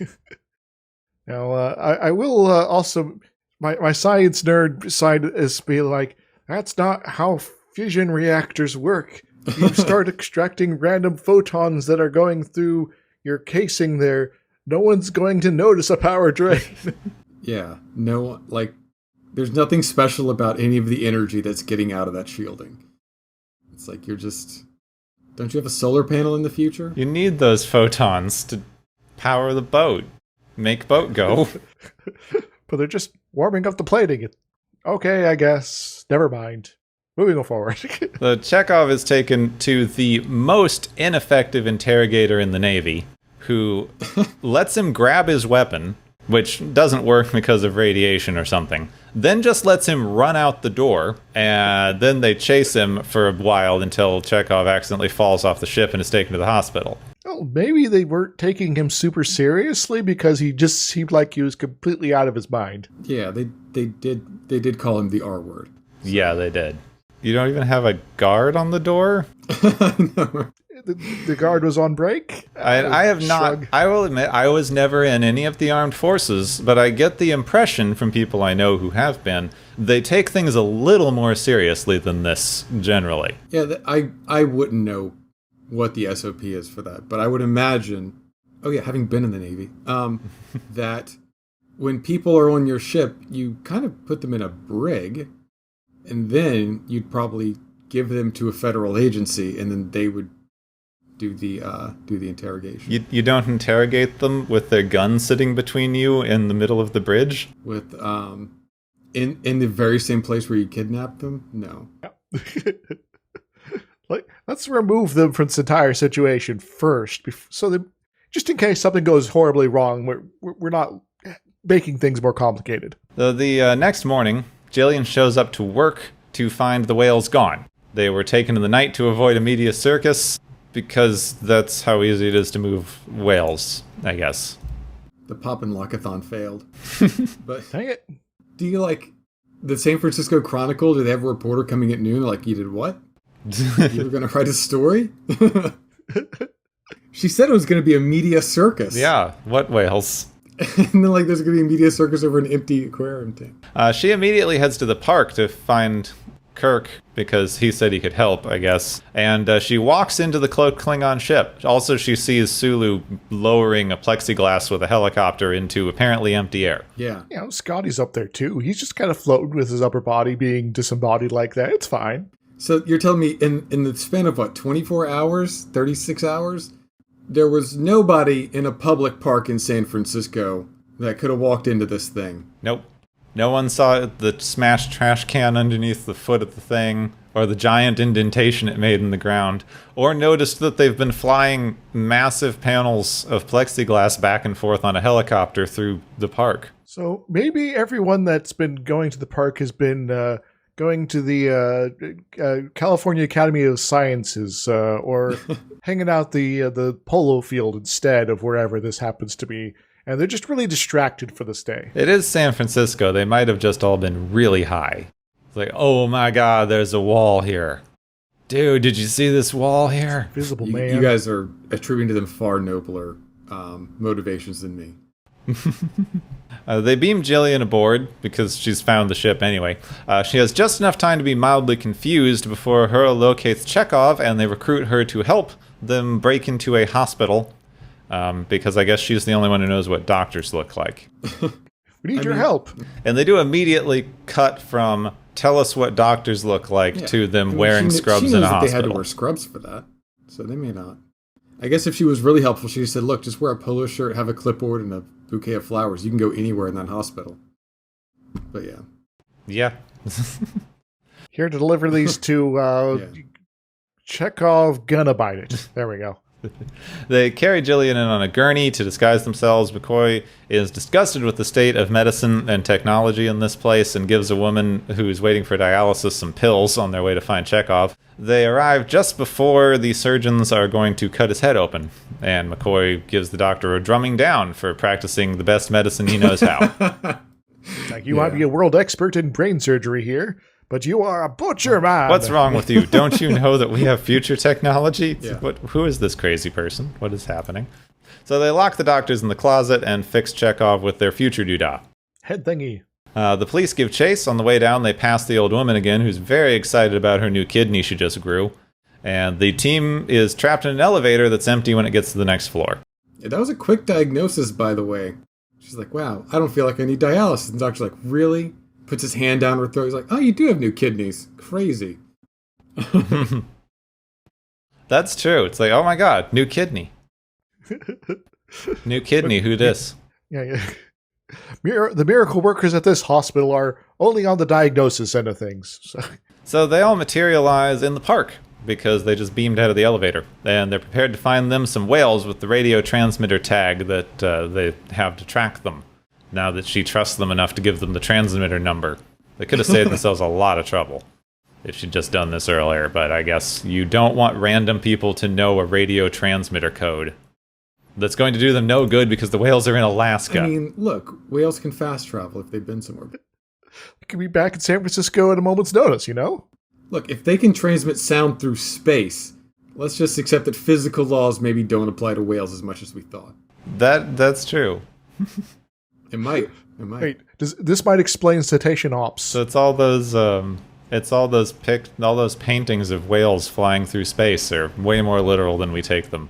Now, I will also... My science nerd side is be like, that's not how fission reactors work. You start extracting random photons that are going through your casing there. No one's going to notice a power drain. Yeah. No, like, there's nothing special about any of the energy that's getting out of that shielding. It's like you're just... Don't you have a solar panel in the future? You need those photons to power the boat. Make boat go. But they're just warming up the plating. Okay, I guess. Never mind. Moving forward. The Chekhov is taken to the most ineffective interrogator in the Navy, who lets him grab his weapon, which doesn't work because of radiation or something, then just lets him run out the door, and then they chase him for a while until Chekhov accidentally falls off the ship and is taken to the hospital. Well, maybe they weren't taking him super seriously because he just seemed like he was completely out of his mind. Yeah, they did call him the R word. So. Yeah, they did. You don't even have a guard on the door? No. The guard was on break? I have Shrug. not. I will admit, I was never in any of the armed forces, but I get the impression from people I know who have been, they take things a little more seriously than this, generally. Yeah, I wouldn't know what the SOP is for that, but I would imagine, having been in the Navy, that when people are on your ship, you kind of put them in a brig, and then you'd probably give them to a federal agency, and then they would do the interrogation. You don't interrogate them with their gun sitting between you in the middle of the bridge? With in the very same place where you kidnapped them? No. Like, let's remove them from this entire situation first, so that just in case something goes horribly wrong, we're not making things more complicated. The next morning, Jillian shows up to work to find the whales gone. They were taken in the night to avoid a media circus, because that's how easy it is to move whales, I guess. The Pop and Lockathon failed. But Dang it. do you like the San Francisco Chronicle? Did they have a reporter coming at noon? Like, you did what? You were going to write a story? She said it was going to be a media circus. Yeah, what whales? And then, like, there's going to be a media circus over an empty aquarium tank. She immediately heads to the park to find Kirk, because he said he could help, I guess. And she walks into the cloaked Klingon ship. Also, she sees Sulu lowering a plexiglass with a helicopter into apparently empty air. Yeah. You know, Scotty's up there too. He's just kind of floating with his upper body being disembodied like that. It's fine. So you're telling me in the span of, 24 hours, 36 hours, there was nobody in a public park in San Francisco that could have walked into this thing? Nope. No one saw the smashed trash can underneath the foot of the thing, or the giant indentation it made in the ground, or noticed that they've been flying massive panels of plexiglass back and forth on a helicopter through the park. So maybe everyone that's been going to the park has been going to the California Academy of Sciences or hanging out the polo field instead of wherever this happens to be. And they're just really distracted for this day. It is San Francisco. They might have just all been really high. It's like, oh my God, there's a wall here. Dude, did you see this wall here? Visible man. You guys are attributing to them far nobler motivations than me. They beam Jillian aboard because she's found the ship anyway. She has just enough time to be mildly confused before her locates Chekhov, and they recruit her to help them break into a hospital. Because I guess she's the only one who knows what doctors look like. We need your help. And they do immediately cut from tell us what doctors look like to them wearing scrubs in a hospital. They had to wear scrubs for that, so they may not. I guess if she was really helpful, she said, look, just wear a polo shirt, have a clipboard, and a bouquet of flowers. You can go anywhere in that hospital. But yeah. Yeah. Here to deliver these to Chekhov gonna bite it. There we go. They carry Jillian in on a gurney to disguise themselves. McCoy is disgusted with the state of medicine and technology in this place and gives a woman who's waiting for dialysis some pills on their way to find Chekhov. They arrive just before the surgeons are going to cut his head open, and McCoy gives the doctor a drumming down for practicing the best medicine he knows how. Like, you might be a world expert in brain surgery here, but you are a butcher, man. What's wrong with you? Don't you know that we have future technology? Yeah. Who is this crazy person? What is happening? So they lock the doctors in the closet and fix Chekhov with their future doodah. Head thingy. The police give chase. On the way down, they pass the old woman again, who's very excited about her new kidney she just grew. And the team is trapped in an elevator that's empty when it gets to the next floor. Yeah, that was a quick diagnosis, by the way. She's like, wow, I don't feel like I need dialysis. And the doctor's like, really? Puts his hand down her throat. He's like, oh, you do have new kidneys. Crazy. That's true. It's like, oh my God, new kidney. New kidney, who dis? Yeah. The miracle workers at this hospital are only on the diagnosis end of things. So they all materialize in the park because they just beamed out of the elevator. And they're prepared to find them some whales with the radio transmitter tag that they have to track them. Now that she trusts them enough to give them the transmitter number. They could have saved themselves a lot of trouble if she'd just done this earlier, but I guess you don't want random people to know a radio transmitter code. That's going to do them no good because the whales are in Alaska. I mean, look, whales can fast travel if they've been somewhere. They could be back in San Francisco at a moment's notice, you know? Look, if they can transmit sound through space, let's just accept that physical laws maybe don't apply to whales as much as we thought. That's true. It might. Wait, this might explain cetacean ops. So it's all those paintings of whales flying through space are way more literal than we take them.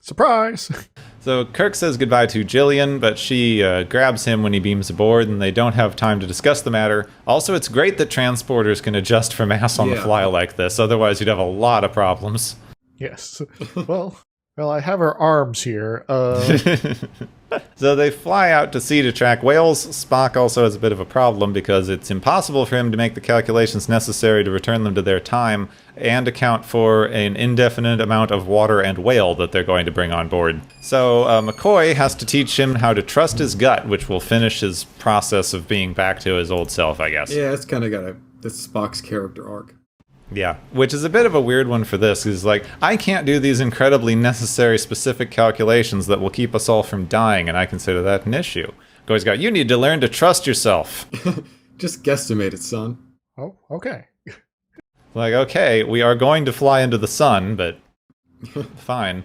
Surprise! So Kirk says goodbye to Jillian, but she grabs him when he beams aboard, and they don't have time to discuss the matter. Also, it's great that transporters can adjust for mass on the fly like this, otherwise you'd have a lot of problems. Yes. Well, I have her arms here. So they fly out to sea to track whales. Spock also has a bit of a problem because it's impossible for him to make the calculations necessary to return them to their time and account for an indefinite amount of water and whale that they're going to bring on board. So McCoy has to teach him how to trust his gut, which will finish his process of being back to his old self, I guess. Yeah, it's kind of that's Spock's character arc. Yeah, which is a bit of a weird one for this. He's like, I can't do these incredibly necessary specific calculations that will keep us all from dying, and I consider that an issue. Goy's got, you need to learn to trust yourself. Just guesstimate it, son. Oh, okay. Like, okay, we are going to fly into the sun, but fine.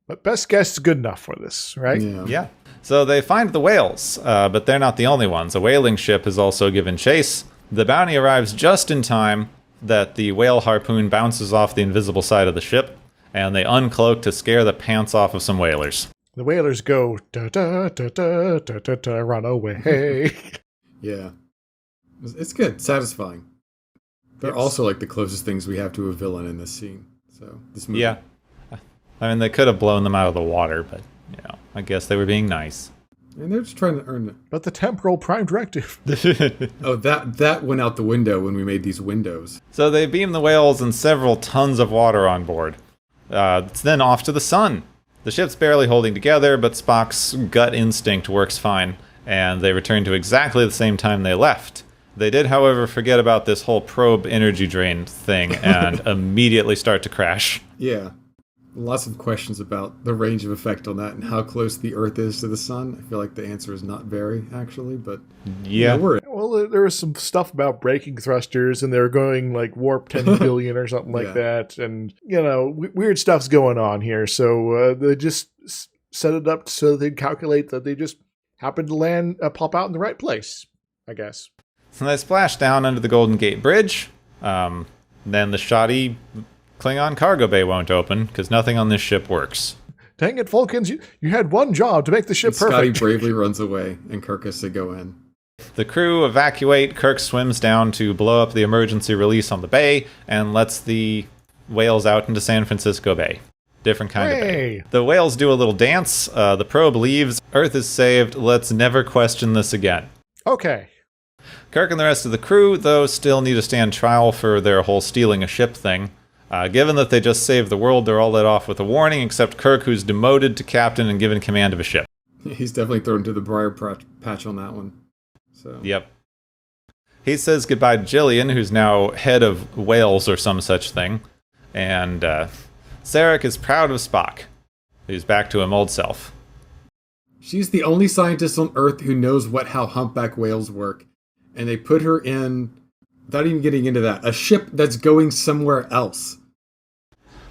But best guess is good enough for this, right? Yeah. So they find the whales, but they're not the only ones. A whaling ship is also given chase. The bounty arrives just in time that the whale harpoon bounces off the invisible side of the ship, and they uncloak to scare the pants off of some whalers. The whalers go, da-da-da-da-da-da-da, run away. Yeah. It's good. Satisfying. They're also like the closest things we have to a villain in this scene. So this movie. Yeah. I mean, they could have blown them out of the water, but, you know, I guess they were being nice. And they're just trying to earn it. But the temporal prime directive. Oh, that went out the window when we made these windows. So they beam the whales and several tons of water on board. It's then off to the sun. The ship's barely holding together, but Spock's gut instinct works fine, and they return to exactly the same time they left. They did, however, forget about this whole probe energy drain thing and immediately start to crash. Yeah. Lots of questions about the range of effect on that and how close the Earth is to the sun. I feel like the answer is not very, actually, but Yeah. Well, there was some stuff about braking thrusters, and they were going like warp 10 billion or something like that. And, weird stuff's going on here. So they just set it up so they'd calculate that they just happened to pop out in the right place, I guess. So they splash down under the Golden Gate Bridge. Then the shoddy Klingon cargo bay won't open because nothing on this ship works. Dang it, Vulcans, you had one job to make the ship perfect. Scotty bravely runs away, and Kirk has to go in. The crew evacuate. Kirk swims down to blow up the emergency release on the bay and lets the whales out into San Francisco Bay. Different kind of bay. The whales do a little dance. The probe leaves. Earth is saved. Let's never question this again. Okay. Kirk and the rest of the crew, though, still need to stand trial for their whole stealing a ship thing. Given that they just saved the world, they're all let off with a warning, except Kirk, who's demoted to captain and given command of a ship. He's definitely thrown into the briar patch on that one. So. Yep. He says goodbye to Jillian, who's now head of whales or some such thing. And Sarek is proud of Spock, who's back to him old self. She's the only scientist on Earth who knows how humpback whales work. And they put her in, without even getting into that, a ship that's going somewhere else.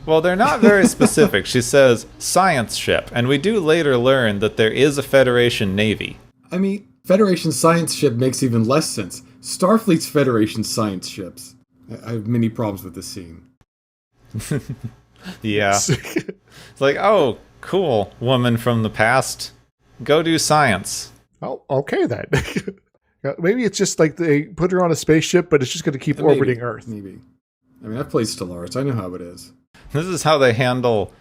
Well, they're not very specific. She says science ship, and we do later learn that there is a Federation Navy. I mean, Federation science ship makes even less sense. Starfleet's Federation science ships. I have many problems with this scene. Yeah. It's like, oh, cool, woman from the past. Go do science. Oh, okay then. Maybe it's just like they put her on a spaceship, but it's just going to keep orbiting Earth. Maybe. I mean, I've played Stellaris. I know how it is. This is how they handle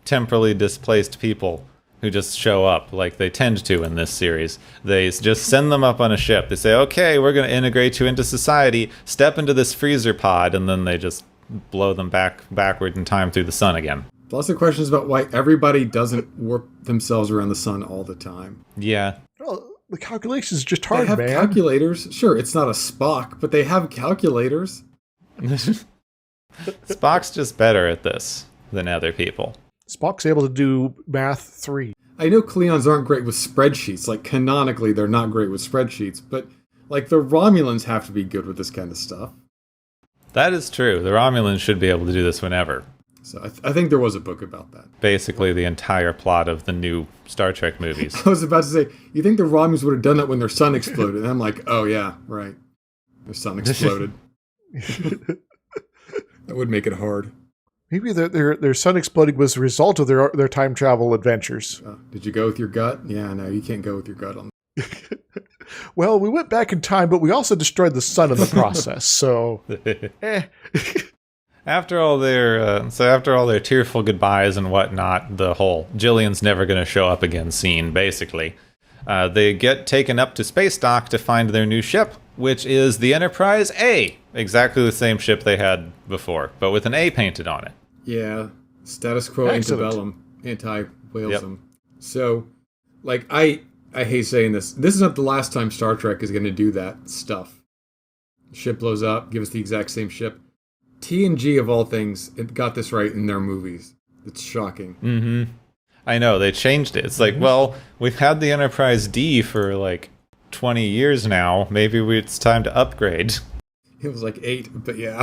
temporally displaced people who just show up, like they tend to in this series. They just send them up on a ship. They say, okay, we're going to integrate you into society, step into this freezer pod, and then they just blow them backward in time through the sun again. Lots of questions about why everybody doesn't warp themselves around the sun all the time. Yeah. Well, the calculations are just hard, man. They have calculators. Sure, it's not a Spock, but they have calculators. Spock's just better at this than other people. Spock's able to do math 3. I know Klingons aren't great with spreadsheets. Like, canonically, they're not great with spreadsheets. But, like, the Romulans have to be good with this kind of stuff. That is true. The Romulans should be able to do this whenever. So I think there was a book about that. Basically the entire plot of the new Star Trek movies. I was about to say, you think the Romulans would have done that when their sun exploded? And I'm like, oh yeah, right. Their sun exploded. That would make it hard. Maybe their sun exploding was a result of their time travel adventures. Did you go with your gut? Yeah, no, you can't go with your gut on that. Well, we went back in time, but we also destroyed the sun in the process, so... After all their tearful goodbyes and whatnot, the whole Jillian's never going to show up again scene, basically, they get taken up to space dock to find their new ship, which is the Enterprise A. Exactly the same ship they had before, but with an A painted on it. Yeah, status quo antebellum, anti-whalesome. Yep. So, like, I hate saying this. This is not the last time Star Trek is going to do that stuff. Ship blows up, give us the exact same ship. TNG, of all things, it got this right in their movies. It's shocking. Mm-hmm. I know, they changed it. It's like, well, we've had the Enterprise D for, 20 years now. Maybe it's time to upgrade. It was 8, but yeah.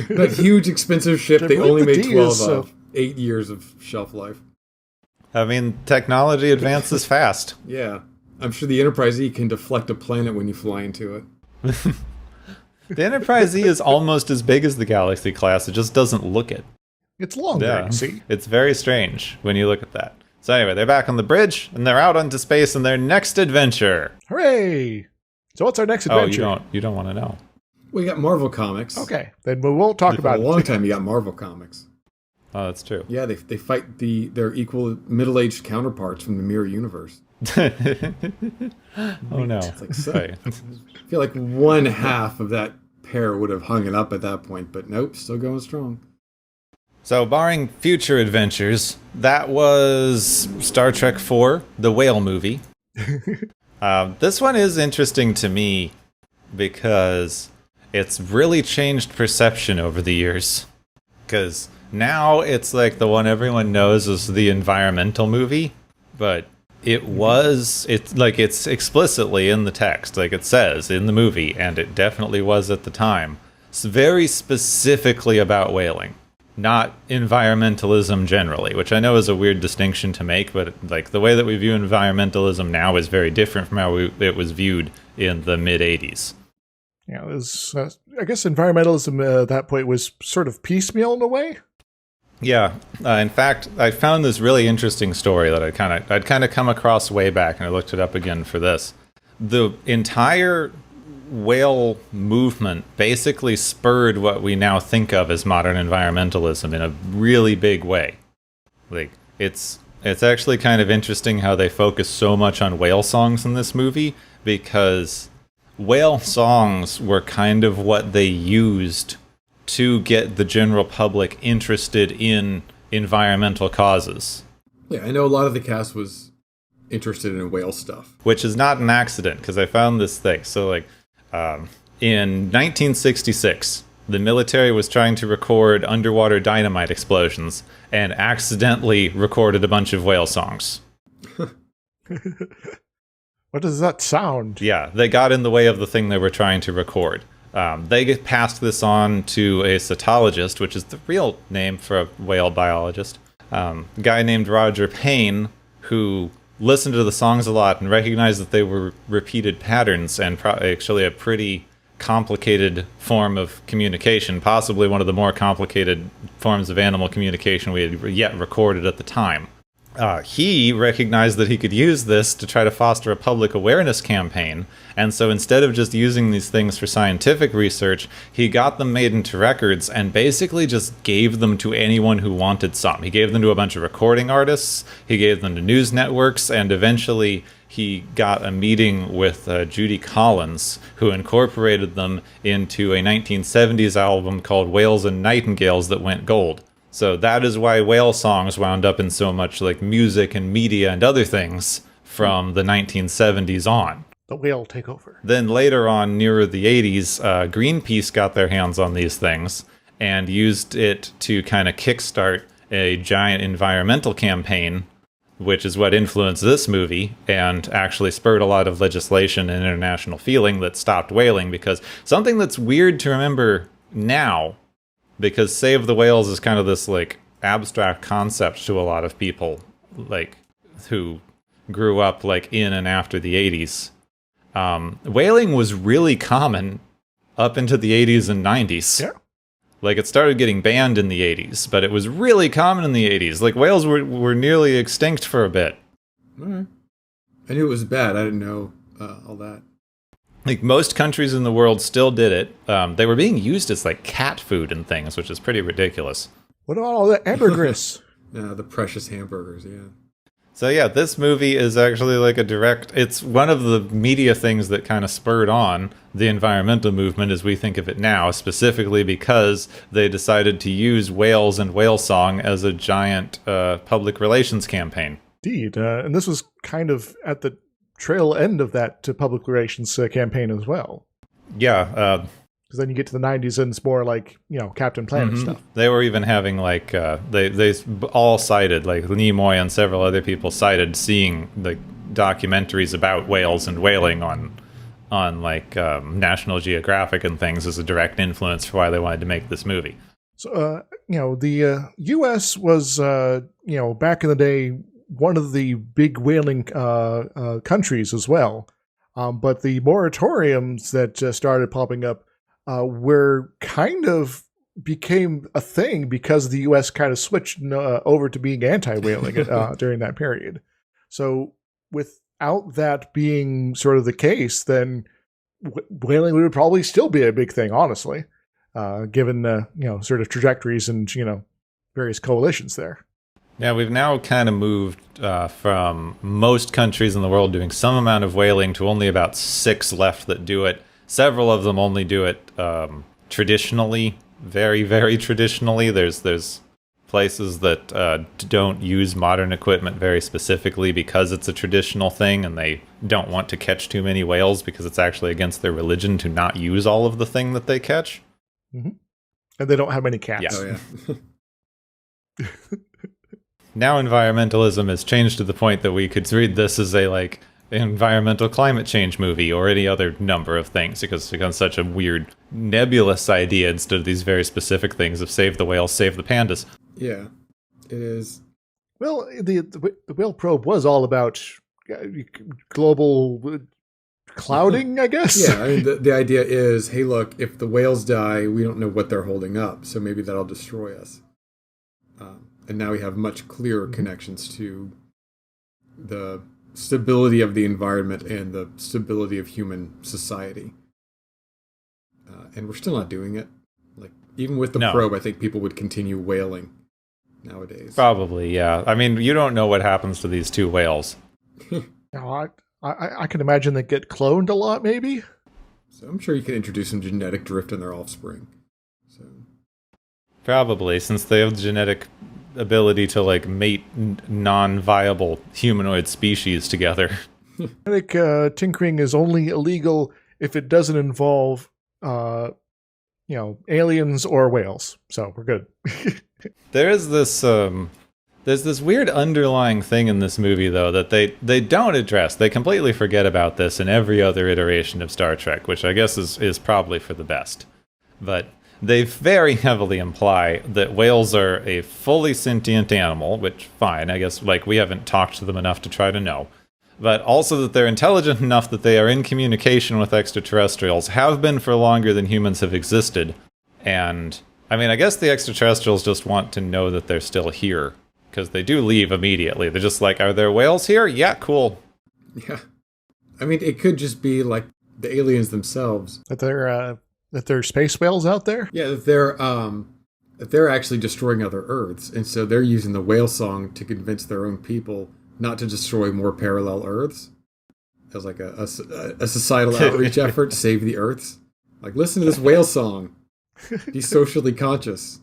That huge, expensive ship they only made 12 of. 8 years of shelf life. I mean, technology advances fast. Yeah. I'm sure the Enterprise E can deflect a planet when you fly into it. The Enterprise E is almost as big as the Galaxy class. It just doesn't look it. It's longer, see? It's very strange when you look at that. So anyway, they're back on the bridge, and they're out onto space in their next adventure. Hooray! So what's our next adventure? Oh, you don't want to know. We got Marvel Comics. Okay, then we won't talk about it. For a long time, you got Marvel Comics. Oh, that's true. Yeah, they fight their equal middle-aged counterparts from the Mirror Universe. Oh no! It's I feel like one half of that pair would have hung it up at that point, but nope, still going strong. So, barring future adventures, that was Star Trek IV, the whale movie. This one is interesting to me because it's really changed perception over the years. Because now it's like the one everyone knows is the environmental movie, but it's explicitly in the text, like it says in the movie, and it definitely was at the time. It's very specifically about whaling, not environmentalism generally, which I know is a weird distinction to make, but like the way that we view environmentalism now is very different from how it was viewed in the mid-'80s. Yeah, I guess environmentalism at that point was sort of piecemeal in a way. Yeah, in fact, I found this really interesting story that I'd kind of come across way back, and I looked it up again for this. The entire whale movement basically spurred what we now think of as modern environmentalism in a really big way. Like it's actually kind of interesting how they focus so much on whale songs in this movie, because whale songs were kind of what they used to get the general public interested in environmental causes. Yeah, I know a lot of the cast was interested in whale stuff. Which is not an accident, because I found this thing. So, like, in 1966, the military was trying to record underwater dynamite explosions and accidentally recorded a bunch of whale songs. What does that sound? Yeah, they got in the way of the thing they were trying to record. They passed this on to a cetologist, which is the real name for a whale biologist, a guy named Roger Payne, who listened to the songs a lot and recognized that they were repeated patterns and actually a pretty complicated form of communication, possibly one of the more complicated forms of animal communication we had yet recorded at the time. He recognized that he could use this to try to foster a public awareness campaign, and so instead of just using these things for scientific research, he got them made into records and basically just gave them to anyone who wanted some. He gave them to a bunch of recording artists, he gave them to news networks, and eventually he got a meeting with Judy Collins, who incorporated them into a 1970s album called Whales and Nightingales that went gold. So that is why whale songs wound up in so much like music and media and other things from the 1970s on. The whale takeover. Then later on, nearer the 80s, Greenpeace got their hands on these things and used it to kind of kickstart a giant environmental campaign, which is what influenced this movie and actually spurred a lot of legislation and international feeling that stopped whaling. Because something that's weird to remember now, because Save the Whales is kind of this like abstract concept to a lot of people, like who grew up like in and after the 80s. Whaling was really common up into the 80s and 90s. Yeah. Like it started getting banned in the 80s, but it was really common in the 80s. Like whales were nearly extinct for a bit. All right. I knew it was bad. I didn't know all that. Like most countries in the world still did it. They were being used as like cat food and things, which is pretty ridiculous. What about all the ambergris? The precious hamburgers, yeah. So yeah, this movie is actually like it's one of the media things that kind of spurred on the environmental movement as we think of it now, specifically because they decided to use whales and whale song as a giant public relations campaign. Indeed, and this was kind of at the trail end of that public relations campaign as well. Yeah, because then you get to the 90s and it's more like, Captain Planet stuff. They were even having like they all cited, like Nimoy and several other people cited seeing the documentaries about whales and whaling on like National Geographic and things as a direct influence for why they wanted to make this movie. So the U.S. was back in the day one of the big whaling countries as well. But the moratoriums that started popping up were kind of became a thing because the U.S. kind of switched over to being anti-whaling during that period. So without that being sort of the case, then whaling would probably still be a big thing, honestly, given sort of trajectories and various coalitions there. Yeah, we've now kind of moved from most countries in the world doing some amount of whaling to only about 6 left that do it. Several of them only do it traditionally, very, very traditionally. There's places that don't use modern equipment very specifically because it's a traditional thing, and they don't want to catch too many whales because it's actually against their religion to not use all of the thing that they catch. Mm-hmm. And they don't have many cats. Yeah. Oh, yeah. Now environmentalism has changed to the point that we could read this as a, like, environmental climate change movie or any other number of things, because it's become such a weird, nebulous idea instead of these very specific things of save the whales, save the pandas. Yeah, it is. Well, the whale probe was all about global clouding, I guess. Yeah, I mean, the idea is, hey, look, if the whales die, we don't know what they're holding up, so maybe that'll destroy us. And now we have much clearer connections to the stability of the environment and the stability of human society. And we're still not doing it. Like, even with the probe, I think people would continue whaling nowadays. Probably, yeah. I mean, you don't know what happens to these two whales. Now, I can imagine they get cloned a lot, maybe. So I'm sure you can introduce some genetic drift in their offspring. So Probably, since they have the genetic ability to, like, mate non-viable humanoid species together. Genetic tinkering is only illegal if it doesn't involve, aliens or whales. So we're good. There is this, there's this weird underlying thing in this movie, though, that they don't address. They completely forget about this in every other iteration of Star Trek, which I guess is probably for the best. But they very heavily imply that whales are a fully sentient animal, which, fine, I guess, like, we haven't talked to them enough to try to know. But also that they're intelligent enough that they are in communication with extraterrestrials, have been for longer than humans have existed. And, I mean, I guess the extraterrestrials just want to know that they're still here, because they do leave immediately. They're just like, are there whales here? Yeah, cool. yeah, I mean, it could just be like the aliens themselves. That there are space whales out there? Yeah, that they're actually destroying other Earths, and so they're using the whale song to convince their own people not to destroy more parallel Earths. As like a societal outreach effort to save the Earths. Like, listen to this whale song. Be socially conscious.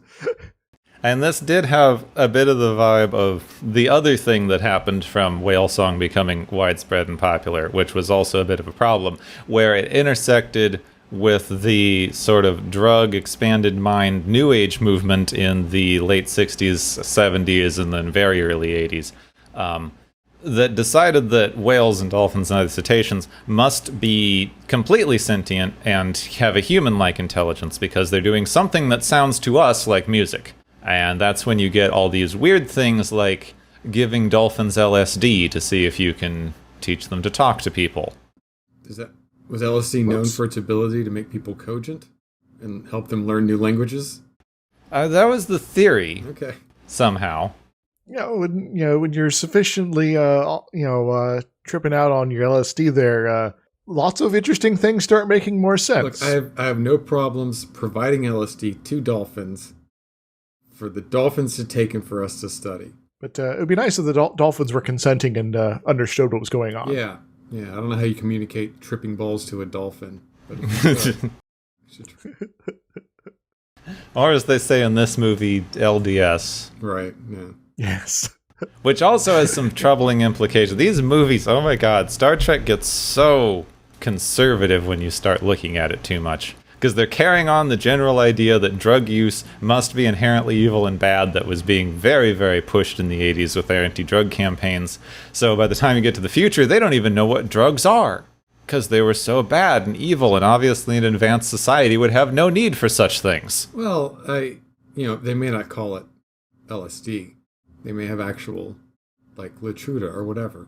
And this did have a bit of the vibe of the other thing that happened from whale song becoming widespread and popular, which was also a bit of a problem, where it intersected with the sort of drug expanded mind new age movement in the late 60s, 70s, and then very early 80s, that decided that whales and dolphins and other cetaceans must be completely sentient and have a human-like intelligence because they're doing something that sounds to us like music. And that's when you get all these weird things like giving dolphins LSD to see if you can teach them to talk to people. Was LSD known for its ability to make people cogent and help them learn new languages? That was the theory. Okay. Somehow. When you're sufficiently, tripping out on your LSD there, lots of interesting things start making more sense. Look, I have no problems providing LSD to dolphins for the dolphins to take and for us to study. But it would be nice if the dolphins were consenting and understood what was going on. Yeah. Yeah, I don't know how you communicate tripping balls to a dolphin. But or as they say in this movie, LDS. Right, yeah. Yes. Which also has some troubling implications. These movies, oh my god, Star Trek gets so conservative when you start looking at it too much. Because they're carrying on the general idea that drug use must be inherently evil and bad that was being very, very pushed in the 80s with their anti-drug campaigns. So by the time you get to the future, they don't even know what drugs are. Because they were so bad and evil, and obviously an advanced society would have no need for such things. Well, they may not call it LSD. They may have actual, like, Latruda or whatever.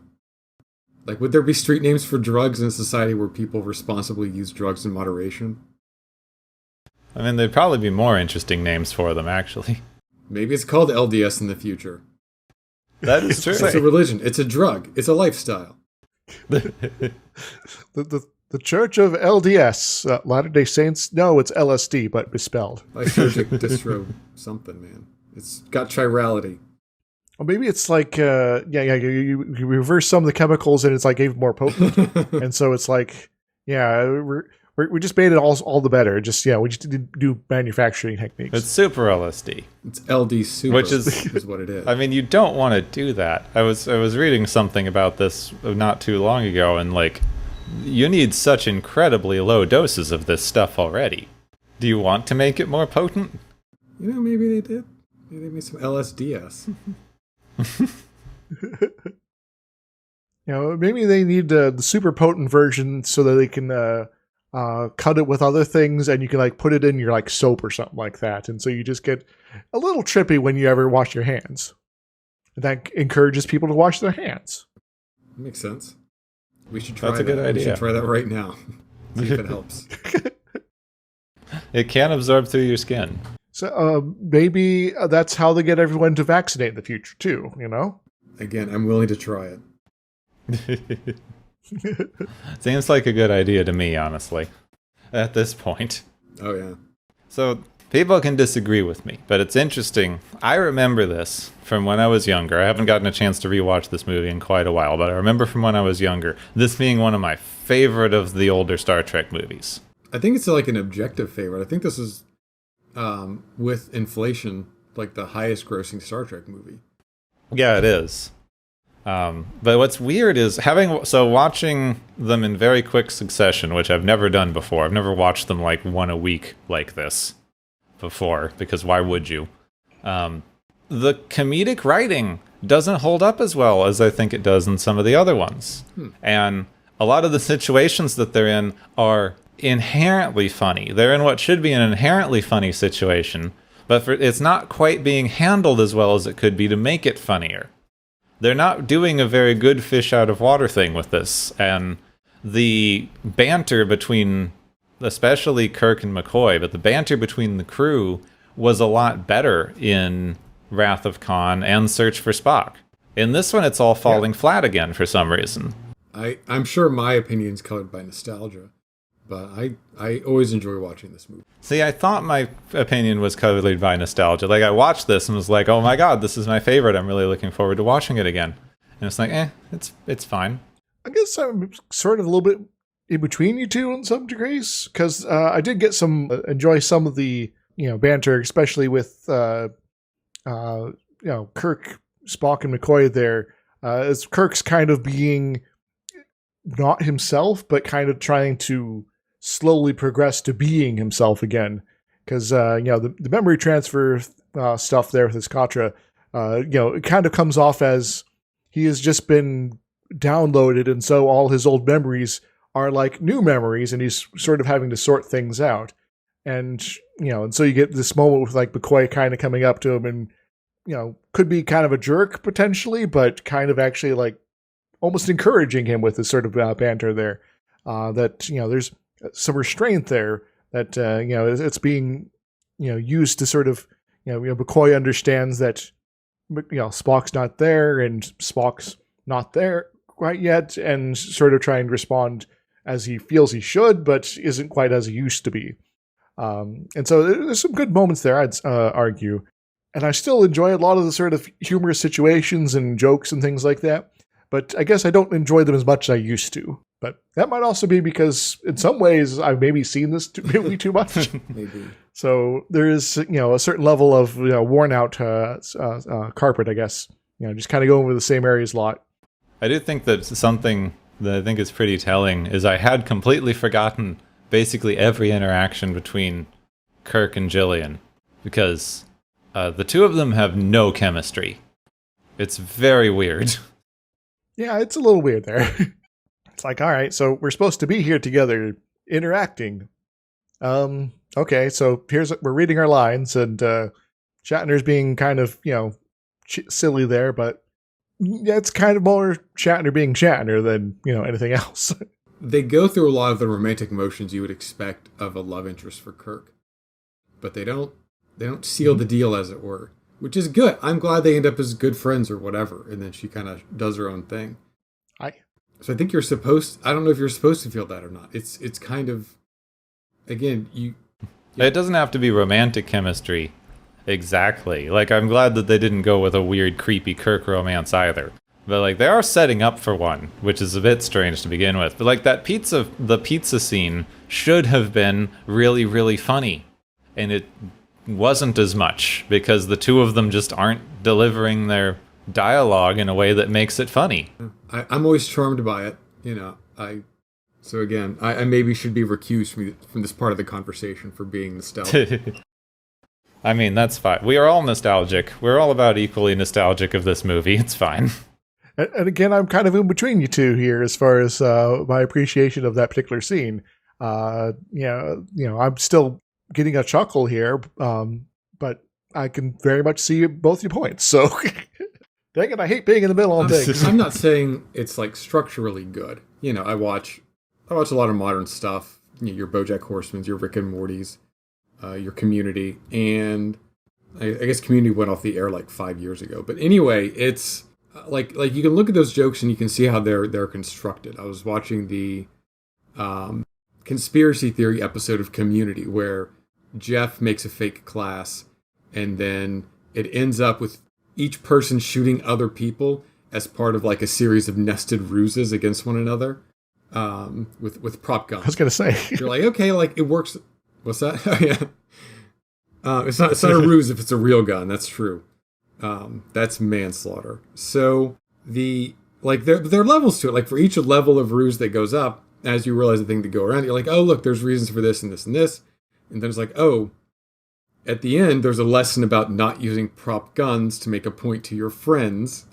Like, would there be street names for drugs in a society where people responsibly use drugs in moderation? I mean, there'd probably be more interesting names for them, actually. Maybe it's called LDS in the future. That is true. It's a religion. It's a drug. It's a lifestyle. The Church of LDS, Latter-day Saints. No, it's LSD, but misspelled. Lysergic distro something, man. It's got chirality. Or maybe it's like, you reverse some of the chemicals and it's like even more potent. And so it's like, we're we just made it all the better. Just we just didn't do manufacturing techniques. It's super LSD. It's LD super, which is what it is. I mean, you don't want to do that. I was reading something about this not too long ago, and like, you need such incredibly low doses of this stuff already. Do you want to make it more potent? Maybe they did. Maybe they made some LSDS. Maybe they need the super potent version so that they can cut it with other things, and you can like put it in your like soap or something like that, and so you just get a little trippy when you ever wash your hands. And that encourages people to wash their hands. Makes sense. We should try That's a that. good idea. We should try that right now. See if it helps. It can absorb through your skin. So maybe that's how they get everyone to vaccinate in the future too. Again, I'm willing to try it. Seems like a good idea to me, honestly, at this point. Oh, yeah. So, people can disagree with me, but it's interesting. I remember this from when I was younger. I haven't gotten a chance to rewatch this movie in quite a while, but I remember from when I was younger, this being one of my favorite of the older Star Trek movies. I think it's like an objective favorite. I think this is, with inflation, like the highest grossing Star Trek movie. Yeah, it is. But what's weird is watching them in very quick succession, which I've never done before. I've never watched them like one a week like this before, because why would you? The comedic writing doesn't hold up as well as I think it does in some of the other ones. And a lot of the situations that they're in are inherently funny. They're in what should be an inherently funny situation, but it's not quite being handled as well as it could be to make it funnier. They're not doing a very good fish out of water thing with this, and the banter between, especially Kirk and McCoy, but the banter between the crew was a lot better in Wrath of Khan and Search for Spock. In this one, it's all falling flat again for some reason. I'm sure my opinion's colored by nostalgia, but I always enjoy watching this movie. See, I thought my opinion was colored by nostalgia. Like, I watched this and was like, oh my god, this is my favorite. I'm really looking forward to watching it again. And it's like, it's fine. I guess I'm sort of a little bit in between you two in some degrees, because I did get enjoy some of the, banter, especially with, Kirk, Spock, and McCoy there. As Kirk's kind of being not himself, but kind of trying to slowly progress to being himself again, because the memory transfer stuff there with his Katra, it kind of comes off as he has just been downloaded, and so all his old memories are like new memories, and he's sort of having to sort things out, and so you get this moment with like McCoy kind of coming up to him, and could be kind of a jerk potentially, but kind of actually like almost encouraging him with this sort of banter there, that there's some restraint there that it's being used to sort of McCoy understands that Spock's not there, and Spock's not there quite yet, and sort of trying to respond as he feels he should, but isn't quite as he used to be. And so there's some good moments there, I'd argue, and I still enjoy a lot of the sort of humorous situations and jokes and things like that. But I guess I don't enjoy them as much as I used to. But that might also be because, in some ways, I've maybe seen this movie too much. Maybe. So there is, a certain level of worn out carpet, I guess. Just kind of going over the same areas a lot. I do think that something that I think is pretty telling is I had completely forgotten basically every interaction between Kirk and Jillian, because the two of them have no chemistry. It's very weird. Yeah, it's a little weird there. It's like, all right, so we're supposed to be here together, interacting. Okay, so we're reading our lines, and Shatner's being kind of, silly there, but it's kind of more Shatner being Shatner than, anything else. They go through a lot of the romantic motions you would expect of a love interest for Kirk, but they don't seal the deal, as it were. Which is good. I'm glad they end up as good friends or whatever, and then she kind of does her own thing. So I think I don't know if you're supposed to feel that or not. It's kind of, again, It doesn't have to be romantic chemistry. Exactly. Like, I'm glad that they didn't go with a weird, creepy Kirk romance either. But, like, they are setting up for one, which is a bit strange to begin with. But, like, the pizza scene should have been really, really funny. And it wasn't as much because the two of them just aren't delivering their dialogue in a way that makes it funny. I'm always charmed by it. So again, I maybe should be recused from this part of the conversation for being nostalgic. I mean, that's fine. We are all nostalgic. We're all about equally nostalgic of this movie. It's fine. And again, I'm kind of in between you two here as far as my appreciation of that particular scene. I'm still getting a chuckle here, but I can very much see both your points. So, dang it, I hate being in the middle on things. I'm not saying it's like structurally good. I watch a lot of modern stuff. Your BoJack Horseman's, your Rick and Morty's, your Community, and I guess Community went off the air like 5 years ago. But anyway, it's like you can look at those jokes and you can see how they're constructed. I was watching the conspiracy theory episode of Community where Jeff makes a fake class, and then it ends up with each person shooting other people as part of like a series of nested ruses against one another, with prop guns. I was gonna say, you're like, okay, like it works. What's that? Oh, yeah. It's not a ruse if it's a real gun. That's true. That's manslaughter. So there are levels to it. Like for each level of ruse that goes up, as you realize the thing to go around, you're like, oh look, there's reasons for this and this and this, and then it's like, oh, at the end there's a lesson about not using prop guns to make a point to your friends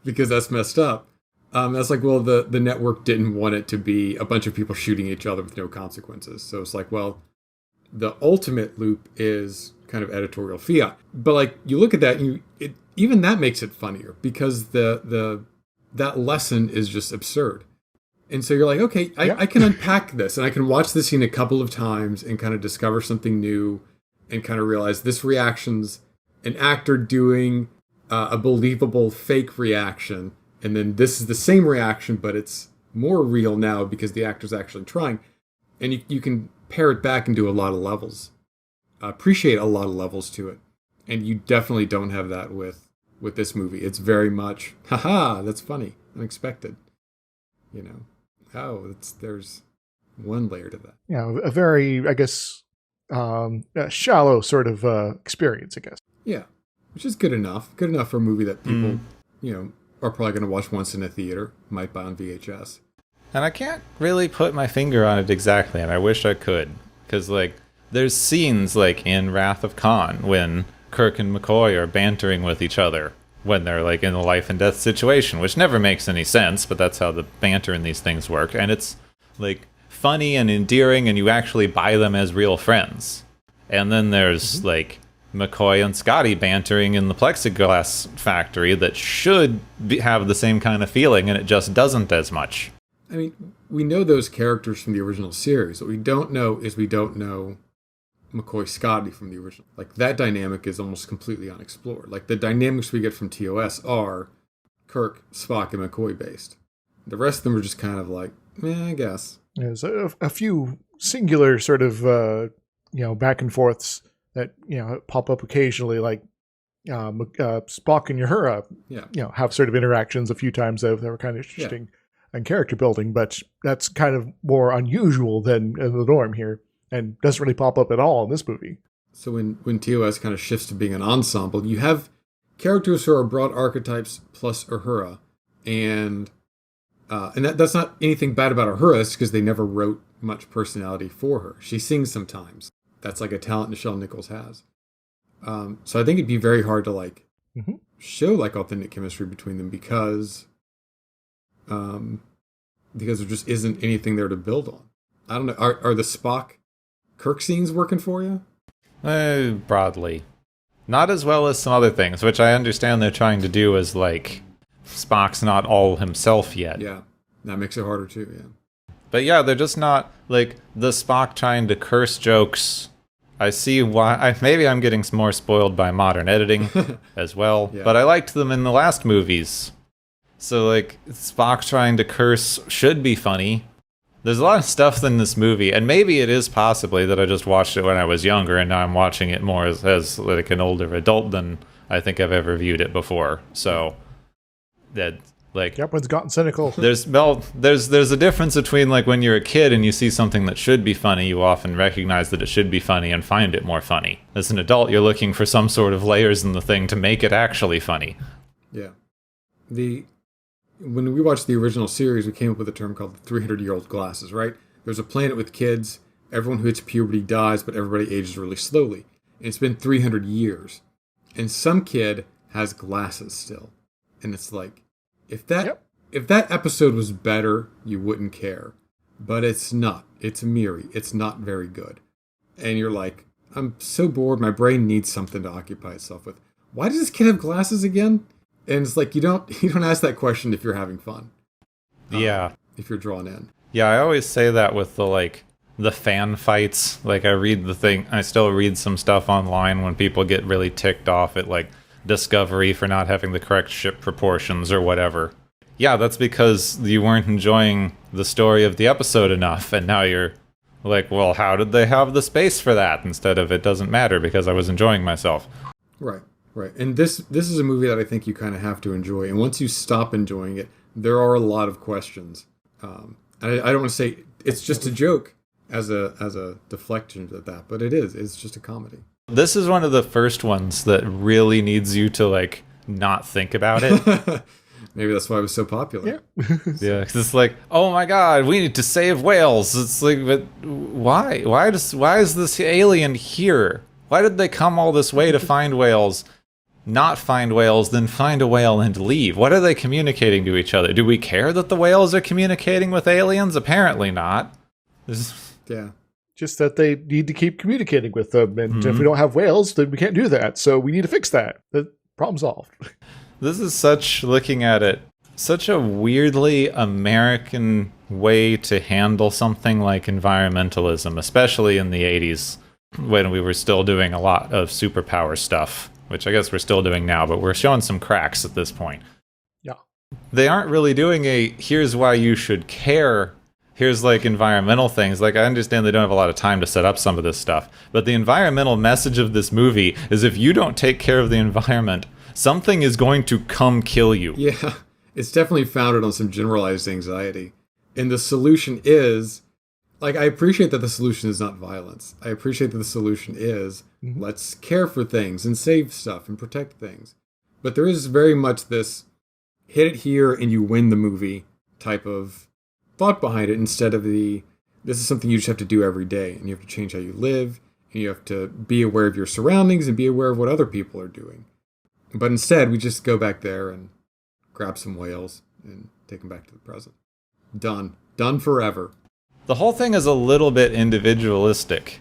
because that's messed up. That's like, well, the network didn't want it to be a bunch of people shooting each other with no consequences. So it's like, well, the ultimate loop is kind of editorial fiat. But like, you look at that, even that makes it funnier because that lesson is just absurd. And so you're like, okay, I can unpack this, and I can watch this scene a couple of times and kind of discover something new and kind of realize this reaction's an actor doing a believable fake reaction. And then this is the same reaction, but it's more real now because the actor's actually trying. And you can pare it back and do a lot of levels. Appreciate a lot of levels to it. And you definitely don't have that with this movie. It's very much, haha, that's funny, unexpected. There's one layer to that. Yeah, a very, I guess, shallow sort of experience, I guess. Yeah, which is good enough. Good enough for a movie that people, are probably going to watch once in a theater, might buy on VHS. And I can't really put my finger on it exactly, and I wish I could. Because, there's scenes, in Wrath of Khan, when Kirk and McCoy are bantering with each other when they're, in a life and death situation, which never makes any sense, but that's how the banter in these things work. And it's, funny and endearing, and you actually buy them as real friends. And then there's, McCoy and Scotty bantering in the plexiglass factory that should have the same kind of feeling, and it just doesn't as much. I mean, we know those characters from the original series. What we don't know is we don't know McCoy Scotty from the original. That dynamic is almost completely unexplored. The dynamics we get from TOS are Kirk, Spock, and McCoy based. The rest of them are just kind of I guess. There's a few singular sort of, back and forths that, pop up occasionally, Spock and Uhura, have sort of interactions a few times that were kind of interesting and character building, but that's kind of more unusual than the norm here and doesn't really pop up at all in this movie. So when TOS kind of shifts to being an ensemble, you have characters who are broad archetypes plus Uhura, and that's not anything bad about Uhura, it's because they never wrote much personality for her. She sings sometimes. That's a talent Nichelle Nichols has. So I think it'd be very hard to show authentic chemistry between them because there just isn't anything there to build on. I don't know. Are the Spock Kirk scenes working for you? Broadly. Not as well as some other things, which I understand they're trying to do as Spock's not all himself yet. Yeah, that makes it harder too, yeah. But yeah, they're just not, the Spock trying to curse jokes. I see why. Maybe I'm getting more spoiled by modern editing as well. Yeah. But I liked them in the last movies. So, Spock trying to curse should be funny. There's a lot of stuff in this movie, and maybe it is possibly that I just watched it when I was younger, and now I'm watching it more as an older adult than I think I've ever viewed it before. So, that Like, Everyone's gotten cynical. there's a difference between like when you're a kid and you see something that should be funny, you often recognize that it should be funny and find it more funny. As an adult, you're looking for some sort of layers in the thing to make it actually funny. Yeah. When we watched the original series, we came up with a term called the 300-year-old glasses, right? There's a planet with kids, everyone who hits puberty dies, but everybody ages really slowly. And it's been 300 years. And some kid has glasses still. And it's like, if that episode was better, you wouldn't care. But it's not. It's Miri. It's not very good. And you're like, I'm so bored. My brain needs something to occupy itself with. Why does this kid have glasses again? And it's like, you don't ask that question if you're having fun. Yeah. If you're drawn in. Yeah, I always say that with the fan fights. Like, I still read some stuff online when people get really ticked off at like Discovery for not having the correct ship proportions or whatever. Yeah, that's because you weren't enjoying the story of the episode enough, and now you're like, well, how did they have the space for that? Instead of, it doesn't matter because I was enjoying myself. Right. And this is a movie that I think you kind of have to enjoy. And once you stop enjoying it, there are a lot of questions. And I don't want to say it's just a joke as a deflection at that, but it is. It's just a comedy. This is one of the first ones that really needs you to like not think about it. Maybe that's why it was so popular. Yeah, because it's like, oh my god, we need to save whales. It's like, but why? Why is this alien here? Why did they come all this way to find whales? Not find whales, then find a whale and leave. What are they communicating to each other? Do we care that the whales are communicating with aliens? Apparently not. Yeah. Just that they need to keep communicating with them. And if we don't have whales, then we can't do that. So we need to fix that. The problem solved. This is looking at it, such a weirdly American way to handle something like environmentalism, especially in the 80s when we were still doing a lot of superpower stuff, which I guess we're still doing now, but we're showing some cracks at this point. Yeah. They aren't really doing here's why you should care. Here's like environmental things. Like, I understand they don't have a lot of time to set up some of this stuff, but the environmental message of this movie is if you don't take care of the environment, something is going to come kill you. Yeah, it's definitely founded on some generalized anxiety. And the solution is, like, I appreciate that the solution is not violence. I appreciate that the solution is, let's care for things and save stuff and protect things. But there is very much this hit it here and you win the movie type of thought behind it, instead of this is something you just have to do every day, and you have to change how you live, and you have to be aware of your surroundings and be aware of what other people are doing. But instead, we just go back there and grab some whales and take them back to the present. Done forever. The whole thing is a little bit individualistic,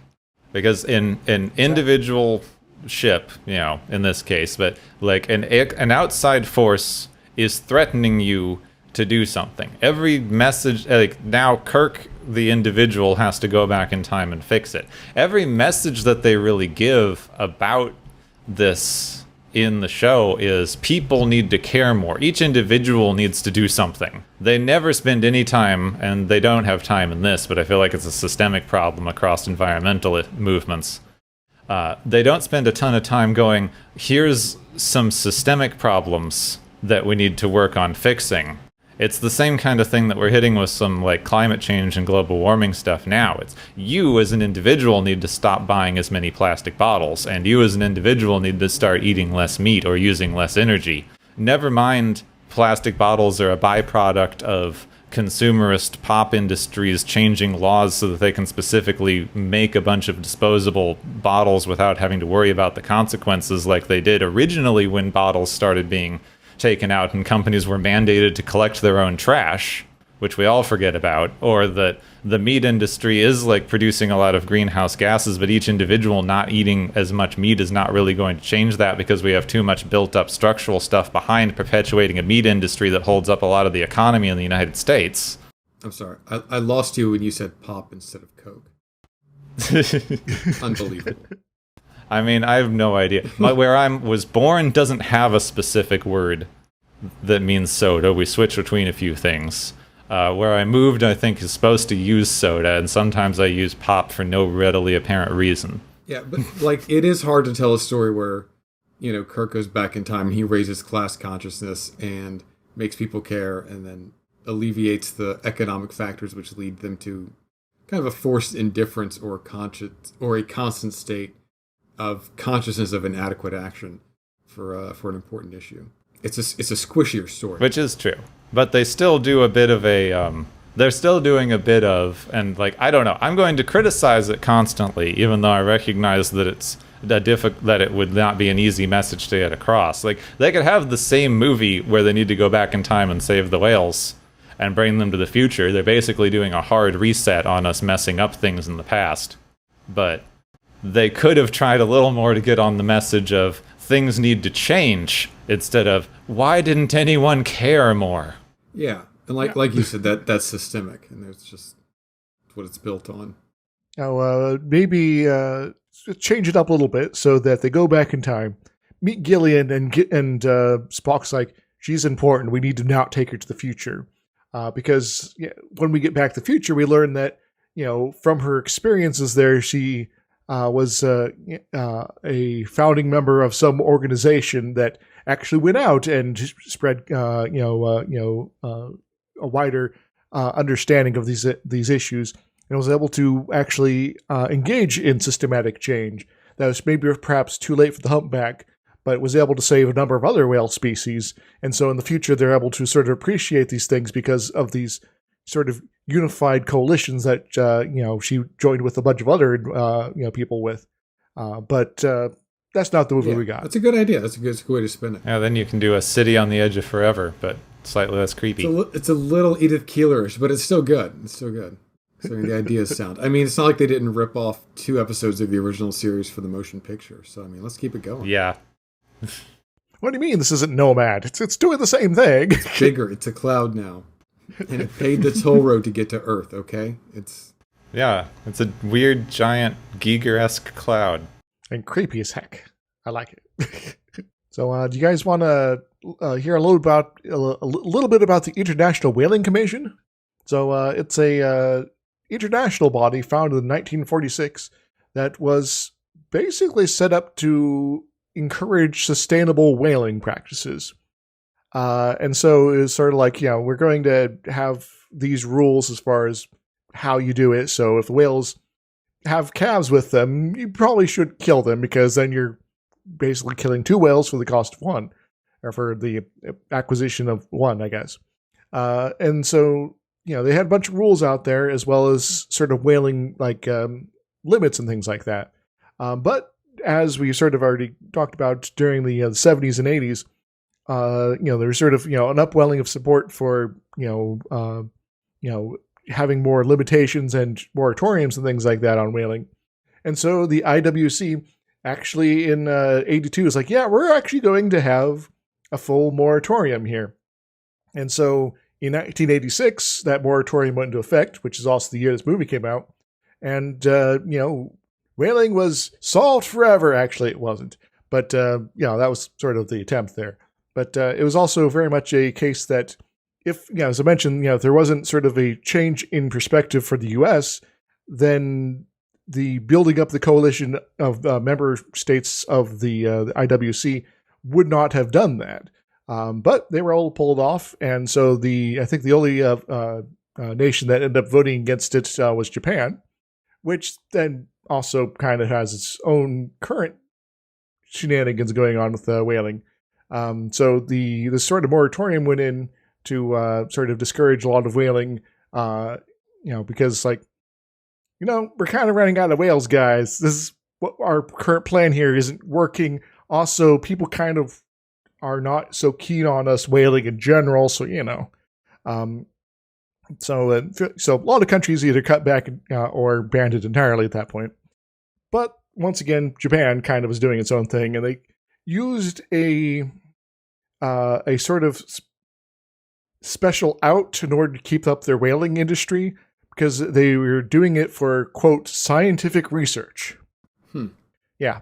because in an individual ship, in this case, but like an outside force is threatening you to do something. Every message, like now Kirk, the individual, has to go back in time and fix it. Every message that they really give about this in the show is people need to care more. Each individual needs to do something. They never spend any time, and they don't have time in this, but I feel like it's a systemic problem across environmental movements. They don't spend a ton of time going, here's some systemic problems that we need to work on fixing. It's the same kind of thing that we're hitting with some like climate change and global warming stuff now. It's you as an individual need to stop buying as many plastic bottles, and you as an individual need to start eating less meat or using less energy. Never mind plastic bottles are a byproduct of consumerist pop industries changing laws so that they can specifically make a bunch of disposable bottles without having to worry about the consequences like they did originally when bottles started being taken out and companies were mandated to collect their own trash, which we all forget about, or that the meat industry is like producing a lot of greenhouse gases, but each individual not eating as much meat is not really going to change that because we have too much built up structural stuff behind perpetuating a meat industry that holds up a lot of the economy in the United States. I'm sorry. I lost you when you said pop instead of Coke. Unbelievable. I mean, I have no idea. Where I was born doesn't have a specific word that means soda. We switch between a few things. Where I moved, I think, is supposed to use soda, and sometimes I use pop for no readily apparent reason. Yeah, but like, it is hard to tell a story where, Kirk goes back in time and he raises class consciousness, and makes people care, and then alleviates the economic factors which lead them to kind of a forced indifference or a constant state of consciousness of inadequate action for an important issue. It's a squishier story, which is true, but they still do a bit of a. They're still doing a bit of, and like I don't know. I'm going to criticize it constantly, even though I recognize that it's that it would not be an easy message to get across. Like they could have the same movie where they need to go back in time and save the whales and bring them to the future. They're basically doing a hard reset on us messing up things in the past, but they could have tried a little more to get on the message of things need to change instead of why didn't anyone care more. Yeah. And like you said, that's systemic, and it's just what it's built on. Now, maybe change it up a little bit so that they go back in time, meet Gillian, and Spock's like, she's important. We need to now take her to the future, because when we get back to the future, we learn that from her experiences there, she was a founding member of some organization that actually went out and spread a wider understanding of these issues, and was able to actually engage in systematic change. That was maybe perhaps too late for the humpback, but was able to save a number of other whale species. And so in the future, they're able to sort of appreciate these things because of these sort of unified coalitions that she joined with a bunch of other people with. But that's not the movie we got. That's a good idea. That's a good way to spin it. Yeah, then you can do a City on the Edge of Forever, but slightly less creepy. It's a little Edith Keeler-ish, but it's still good. It's still good. So the idea is sound. I mean, it's not like they didn't rip off 2 episodes of the original series for the motion picture. So, I mean, let's keep it going. Yeah. What do you mean this isn't Nomad? It's doing the same thing. It's bigger. It's a cloud now. And it paid the toll road to get to Earth, okay? It's And creepy as heck. I like it. So, do you guys want to hear a little bit about the International Whaling Commission? So, it's a international body founded in 1946 that was basically set up to encourage sustainable whaling practices. And so it's sort of like, we're going to have these rules as far as how you do it. So if the whales have calves with them, you probably should kill them, because then you're basically killing 2 whales for the cost of 1, or for the acquisition of 1, I guess. And so, they had a bunch of rules out there, as well as sort of whaling limits and things like that. But as we sort of already talked about during the 70s and 80s, there's sort of an upwelling of support for having more limitations and moratoriums and things like that on whaling. And so the IWC actually in 82 is like, we're actually going to have a full moratorium here. And so in 1986, that moratorium went into effect, which is also the year this movie came out. And, whaling was solved forever. Actually, it wasn't. But, that was sort of the attempt there. But it was also very much a case that if, as I mentioned, if there wasn't sort of a change in perspective for the U.S., then the building up the coalition of member states of the IWC would not have done that. But they were all pulled off, and so I think the only nation that ended up voting against it was Japan, which then also kind of has its own current shenanigans going on with whaling. So the sort of moratorium went in to sort of discourage a lot of whaling, because we're kind of running out of whales, guys. This is what our current plan here isn't working. Also, people kind of are not so keen on us whaling in general, so so a lot of countries either cut back or banned it entirely at that point. But once again, Japan kind of was doing its own thing, and they used a sort of special out in order to keep up their whaling industry, because they were doing it for, quote, scientific research. Yeah.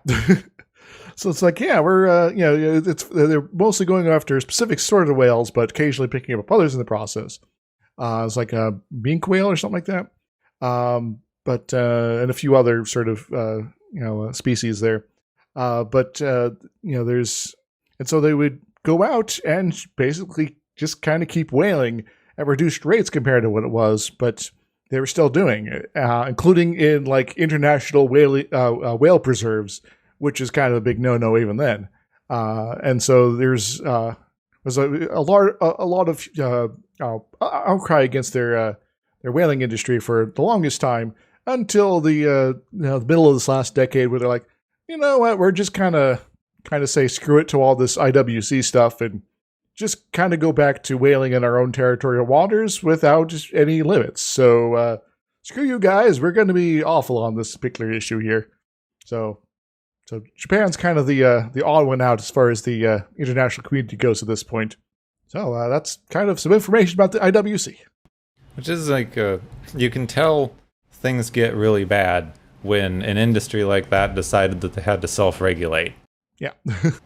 So it's like, we're, they're mostly going after specific sort of whales, but occasionally picking up others in the process. It's like a mink whale or something like that. But and a few other sort of, species there. There's, and so they would go out and basically just kind of keep whaling at reduced rates compared to what it was, but they were still doing it, including in like international whale preserves, which is kind of a big no-no even then. And so there's was a lot of outcry against their whaling industry for the longest time until the middle of this last decade, where they're like, you know what, we're just kind of say screw it to all this IWC stuff and just kind of go back to whaling in our own territorial waters without just any limits. So screw you guys, we're going to be awful on this particular issue here. So Japan's kind of the odd one out as far as the international community goes at this point. So that's kind of some information about the IWC. Which is like, you can tell things get really bad when an industry like that decided that they had to self-regulate. Yeah.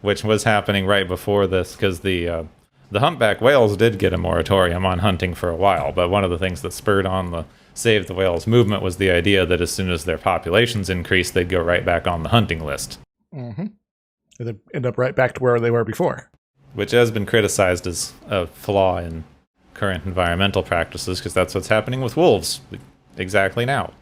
Which was happening right before this, because the humpback whales did get a moratorium on hunting for a while, but one of the things that spurred on the Save the Whales movement was the idea that as soon as their populations increased, they'd go right back on the hunting list. Mm-hmm. And then end up right back to where they were before. Which has been criticized as a flaw in current environmental practices, because that's what's happening with wolves exactly now.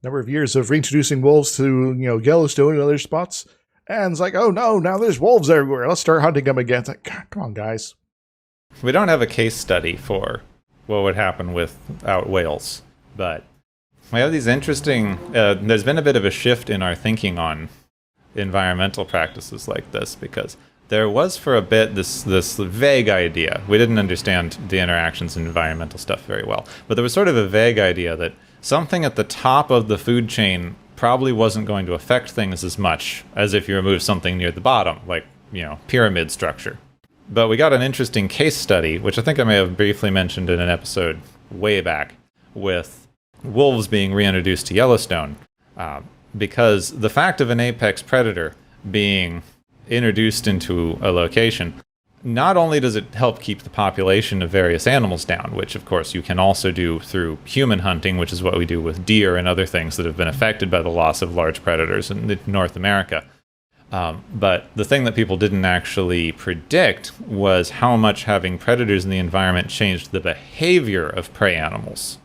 Number of years of reintroducing wolves to Yellowstone and other spots, and it's like, oh no, now there's wolves everywhere. Let's start hunting them again. It's like, God, come on, guys. We don't have a case study for what would happen without whales, but we have these interesting... there's been a bit of a shift in our thinking on environmental practices like this, because there was for a bit this vague idea. We didn't understand the interactions in environmental stuff very well, but there was sort of a vague idea that something at the top of the food chain probably wasn't going to affect things as much as if you remove something near the bottom, like, pyramid structure. But we got an interesting case study, which I think I may have briefly mentioned in an episode way back, with wolves being reintroduced to Yellowstone. Because the fact of an apex predator being introduced into a location, not only does it help keep the population of various animals down, which of course you can also do through human hunting, which is what we do with deer and other things that have been affected by the loss of large predators in North America. But the thing that people didn't actually predict was how much having predators in the environment changed the behavior of prey animals,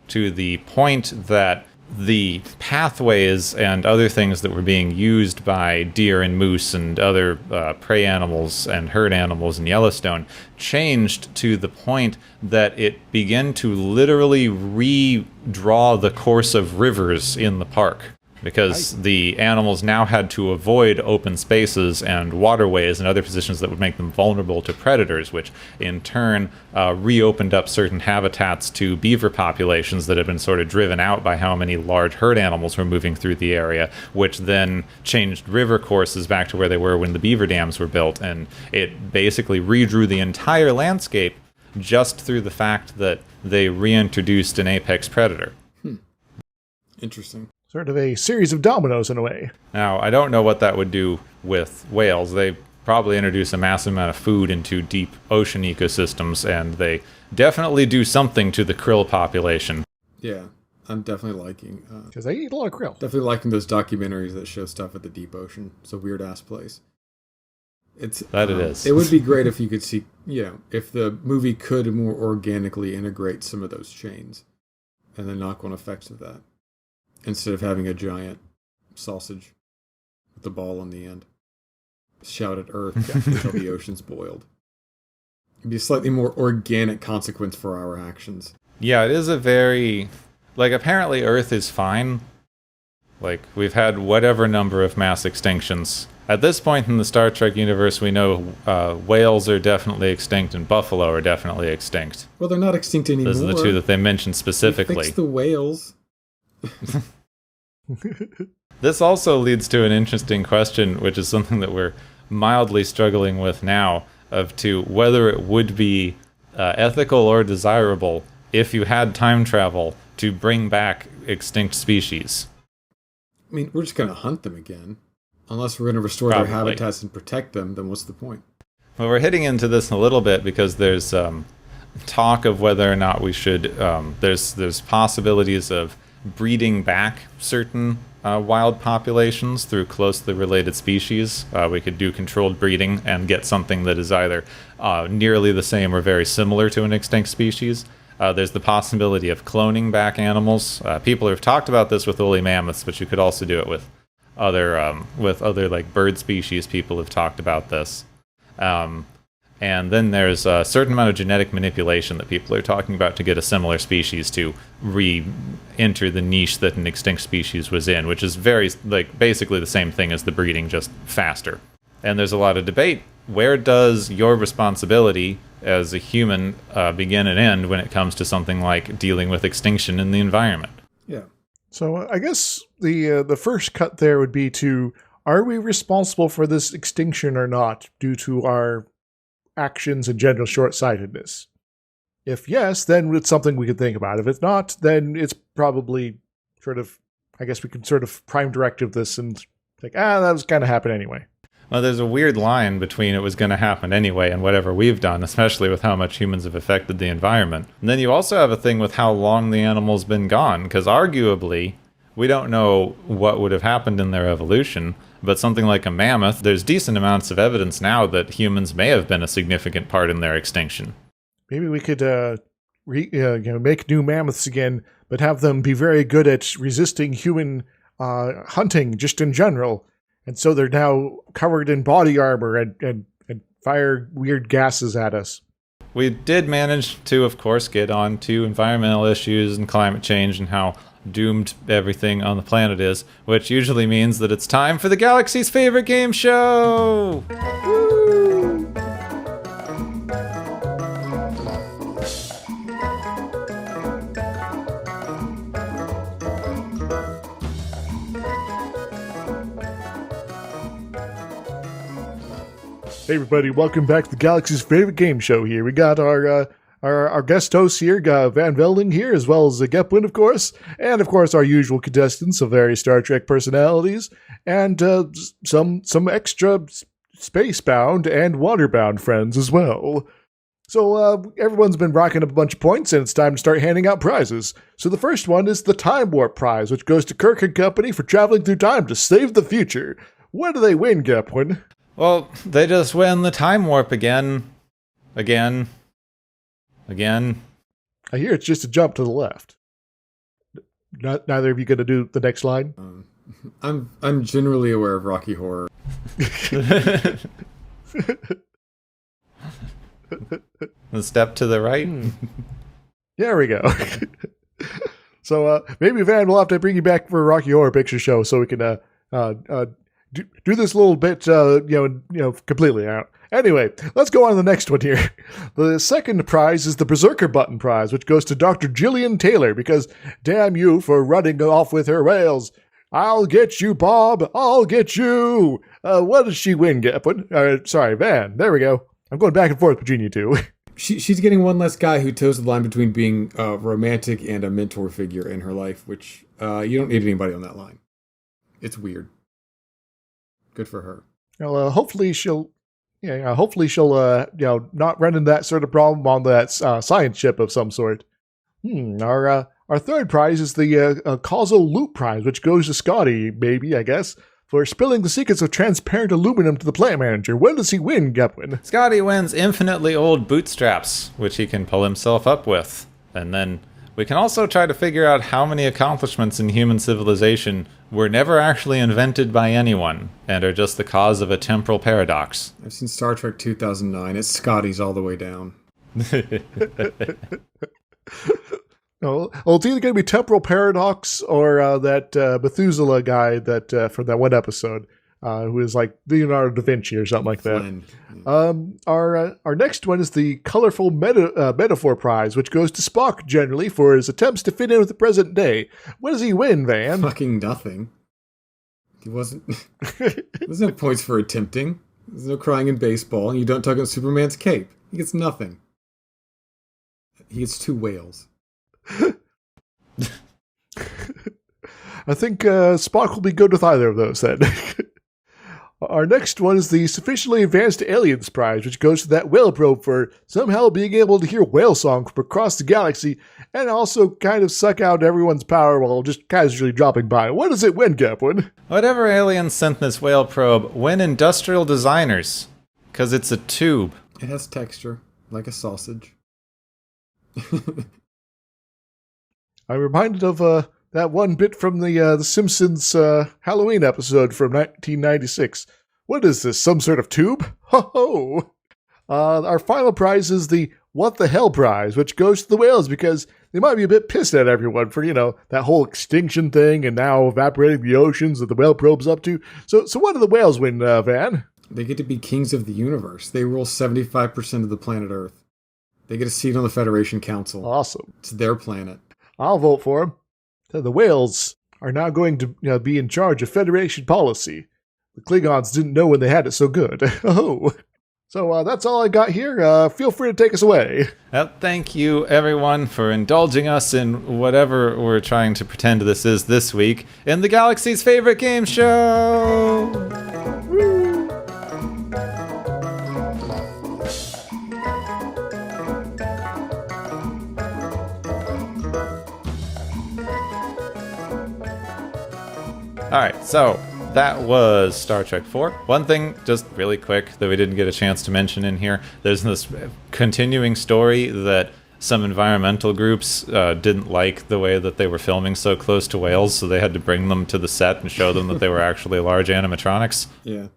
to the point that the pathways and other things that were being used by deer and moose and other prey animals and herd animals in Yellowstone changed to the point that it began to literally redraw the course of rivers in the park. Because the animals now had to avoid open spaces and waterways and other positions that would make them vulnerable to predators, which in turn reopened up certain habitats to beaver populations that had been sort of driven out by how many large herd animals were moving through the area, which then changed river courses back to where they were when the beaver dams were built. And it basically redrew the entire landscape just through the fact that they reintroduced an apex predator. Interesting. Sort of a series of dominoes in a way. Now, I don't know what that would do with whales. They probably introduce a massive amount of food into deep ocean ecosystems, and they definitely do something to the krill population. Yeah, I'm definitely liking... Because they eat a lot of krill. Definitely liking those documentaries that show stuff at the deep ocean. It's a weird-ass place. It is. It would be great if you could see, if the movie could more organically integrate some of those chains and the knock-on effects of that, instead of having a giant sausage with the ball on the end. Shout at Earth until the ocean's boiled. It'd be a slightly more organic consequence for our actions. Yeah, it is a very... apparently Earth is fine. We've had whatever number of mass extinctions. At this point in the Star Trek universe, we know whales are definitely extinct and buffalo are definitely extinct. Well, they're not extinct anymore. Those are the two that they mentioned specifically. They fixed the whales. This also leads to an interesting question, which is something that we're mildly struggling with now, to whether it would be ethical or desirable if you had time travel to bring back extinct species. I mean, we're just going to hunt them again. Unless we're going to restore their habitats and protect them, then what's the point? Well, we're hitting into this a little bit because there's talk of whether or not we should... there's possibilities of breeding back certain wild populations through closely related species. We could do controlled breeding and get something that is either nearly the same or very similar to an extinct species. There's the possibility of cloning back animals. People have talked about this with woolly mammoths, but you could also do it with other like bird species. People have talked about this. And then there's a certain amount of genetic manipulation that people are talking about to get a similar species to re-enter the niche that an extinct species was in, which is very, like, basically the same thing as the breeding, just faster. And there's a lot of debate. Where does your responsibility as a human begin and end when it comes to something like dealing with extinction in the environment? Yeah. So I guess the first cut there would be to, are we responsible for this extinction or not due to our actions and general short-sightedness? If yes, then it's something we could think about. If it's not, then it's probably sort of, I guess we can sort of prime directive this and think, that was going to happen anyway. Well, there's a weird line between it was going to happen anyway and whatever we've done, especially with how much humans have affected the environment. And then you also have a thing with how long the animal's been gone, because arguably, we don't know what would have happened in their evolution, but something like a mammoth, there's decent amounts of evidence now that humans may have been a significant part in their extinction. Maybe we could make new mammoths again, but have them be very good at resisting human hunting just in general. And so they're now covered in body armor and fire weird gases at us. We did manage to, of course, get on to environmental issues and climate change and how doomed everything on the planet is, which usually means that it's time for the galaxy's favorite game show! Woo! Hey everybody, welcome back to the galaxy's favorite game show here. We got our guest hosts here, Van Velding here, as well as Gepwin, of course, and of course our usual contestants of various Star Trek personalities, and some extra space-bound and water-bound friends as well. So everyone's been rocking up a bunch of points, and it's time to start handing out prizes. So the first one is the Time Warp Prize, which goes to Kirk and Company for traveling through time to save the future. What do they win, Gepwin? Well, they just win the time warp again. I hear it's just a jump to the left. Neither of you going to do the next line? I'm generally aware of Rocky Horror. The step to the right. There we go. So maybe Van will have to bring you back for a Rocky Horror Picture Show so we can do this little bit, completely out. Anyway, let's go on to the next one here. The second prize is the Berserker Button Prize, which goes to Dr. Jillian Taylor, because damn you for running off with her rails. I'll get you, Bob. I'll get you. What does she win, Gepwin? Sorry, Van. There we go. I'm going back and forth between you two. She's getting one less guy who toes the line between being romantic and a mentor figure in her life, which you don't need anybody on that line. It's weird. Good for her. Well, hopefully she'll not run into that sort of problem on that science ship of some sort. Our third prize is the Causal Loop Prize, which goes to Scotty, maybe, I guess, for spilling the secrets of transparent aluminum to the plant manager. What does he win, Gepwin? Scotty wins infinitely old bootstraps, which he can pull himself up with. And then we can also try to figure out how many accomplishments in human civilization were never actually invented by anyone and are just the cause of a temporal paradox. I've seen Star Trek 2009. It's Scotty's all the way down. Well, it's either going to be temporal paradox or that Methuselah guy that from that one episode who is like Leonardo da Vinci or something like that. Our next one is the Colorful Metaphor Prize, which goes to Spock generally for his attempts to fit in with the present day. What does he win, Van? Fucking nothing. He wasn't. There's no points for attempting. There's no crying in baseball, and you don't tug on Superman's cape. He gets nothing. He gets 2 whales. I think Spock will be good with either of those then. Our next one is the Sufficiently Advanced Aliens Prize, which goes to that whale probe for somehow being able to hear whale song from across the galaxy and also kind of suck out everyone's power while just casually dropping by. What does it win, Gapwin? Whatever aliens sent this whale probe, win industrial designers. Because it's a tube. It has texture, like a sausage. I'm reminded of that one bit from the Simpsons Halloween episode from 1996. What is this, some sort of tube? Ho ho! Our final prize is the What the Hell prize, which goes to the whales because they might be a bit pissed at everyone for, that whole extinction thing and now evaporating the oceans that the whale probe's up to. So what do the whales win, Van? They get to be kings of the universe. They rule 75% of the planet Earth. They get a seat on the Federation Council. Awesome. It's their planet. I'll vote for them. So the whales are now going to be in charge of Federation policy. The Klingons didn't know when they had it so good. Oh. So that's all I got here. Feel free to take us away. Well, thank you, everyone, for indulging us in whatever we're trying to pretend this is this week in the galaxy's favorite game show. Woo. All right, so that was Star Trek 4. One thing, just really quick, that we didn't get a chance to mention in here, there's this continuing story that some environmental groups didn't like the way that they were filming so close to whales, so they had to bring them to the set and show them that they were actually large animatronics. Yeah.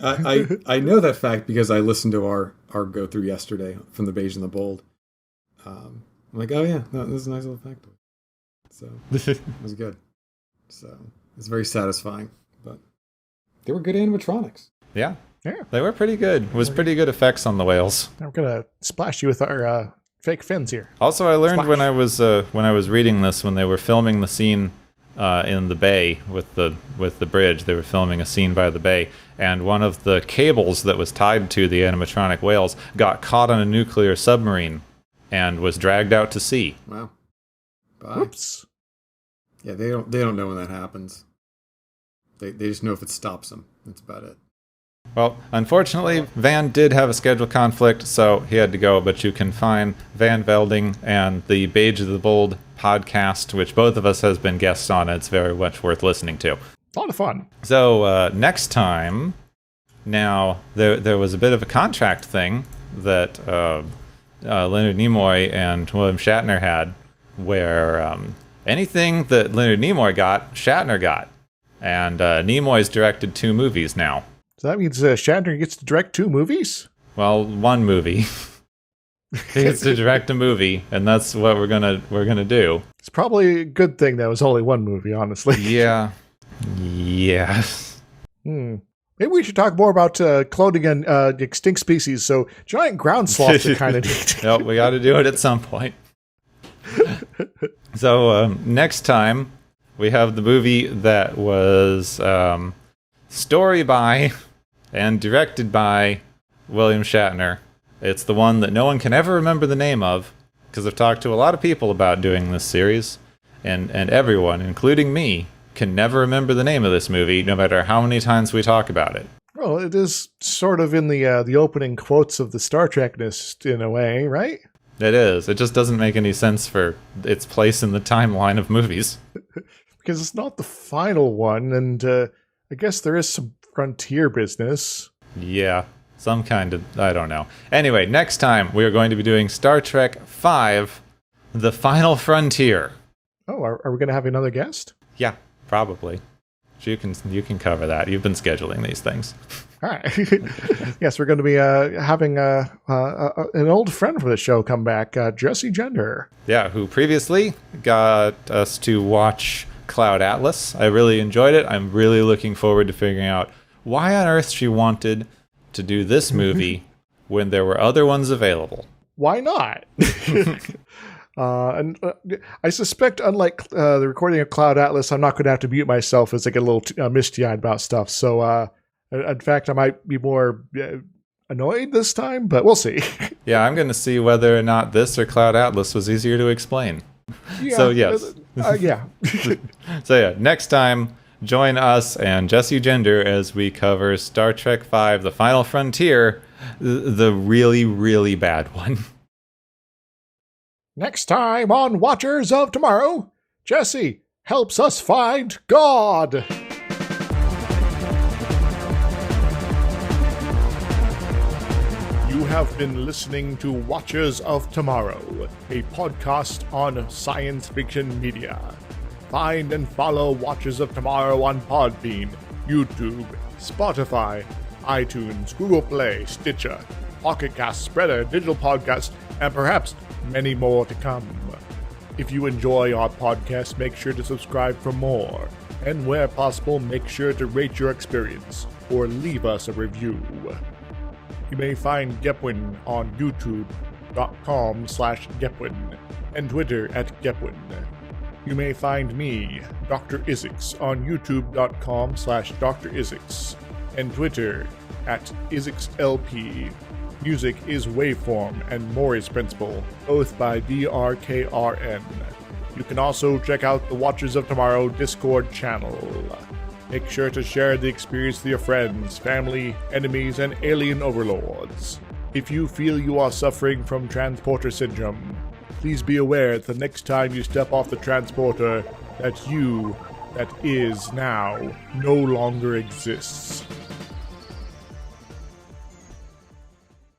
I know that fact because I listened to our go-through yesterday from The Beige and the Bold. I'm like, oh yeah, no, this is a nice little fact. So, it was good. So, it's very satisfying, but they were good animatronics. Yeah, they were pretty good. It was pretty good effects on the whales. Now we're gonna splash you with our fake fins here. Also, I learned when I was reading this, when they were filming the scene in the bay with the bridge, they were filming a scene by the bay, and one of the cables that was tied to the animatronic whales got caught on a nuclear submarine and was dragged out to sea. Wow. Bye. Whoops. Yeah, they don't know when that happens. They just know if it stops them. That's about it. Well, unfortunately, Van did have a schedule conflict, so he had to go, but you can find Van Velding and the Beige of the Bold podcast, which both of us has been guests on. It's very much worth listening to. A lot of fun. So, next time, now, there was a bit of a contract thing that Leonard Nimoy and William Shatner had, where anything that Leonard Nimoy got, Shatner got. And Nimoy's directed 2 movies now. So that means Shatner gets to direct 2 movies? Well, 1 movie. He gets to direct a movie, and that's what we're gonna do. It's probably a good thing that was only 1 movie, honestly. Yeah. Yes. Maybe we should talk more about cloning and extinct species. So giant ground sloths are kind of neat. Nope, we got to do it at some point. So next time, we have the movie that was story by and directed by William Shatner. It's the one that no one can ever remember the name of, because I've talked to a lot of people about doing this series, and everyone, including me, can never remember the name of this movie, no matter how many times we talk about it. Well, it is sort of in the opening quotes of the Star Trekness in a way, right? It is. It just doesn't make any sense for its place in the timeline of movies. Because it's not the final one, and I guess there is some frontier business. Yeah, some kind of, I don't know. Anyway, next time we are going to be doing Star Trek V, The Final Frontier. Oh, are we going to have another guest? Yeah, probably. You can cover that. You've been scheduling these things. All right. Yes, we're going to be having an old friend for the show come back, Jesse Gender. Yeah, who previously got us to watch Cloud Atlas. I really enjoyed it. I'm really looking forward to figuring out why on earth she wanted to do this movie when there were other ones available. Why not? And I suspect, unlike the recording of Cloud Atlas, I'm not going to have to mute myself as I get a little misty-eyed about stuff. So, in fact, I might be more annoyed this time, but we'll see. Yeah, I'm going to see whether or not this or Cloud Atlas was easier to explain. Yeah, So, yes. Yeah. So, yeah, next time, Join us and Jesse Gender as we cover Star Trek V, The Final Frontier, the really, really bad one. Next time on Watchers of Tomorrow, Jesse helps us find God. You have been listening to Watchers of Tomorrow, a podcast on science fiction media. Find and follow Watchers of Tomorrow on Podbean, YouTube, Spotify, iTunes, Google Play, Stitcher, Pocket Cast, Spreader, Digital Podcast, and perhaps many more to come. If you enjoy our podcast, make sure to subscribe for more. And where possible, make sure to rate your experience or leave us a review. You may find Gepwin on youtube.com/Gepwin and Twitter @Gepwin. You may find me, Dr. Isix, on youtube.com/Dr. Isix and Twitter @IsixLP. Music is Waveform and Mori's Principle, both by DRKRN. You can also check out the Watchers of Tomorrow Discord channel. Make sure to share the experience with your friends, family, enemies, and alien overlords. If you feel you are suffering from transporter syndrome, please be aware that the next time you step off the transporter, that you, that is now, no longer exists.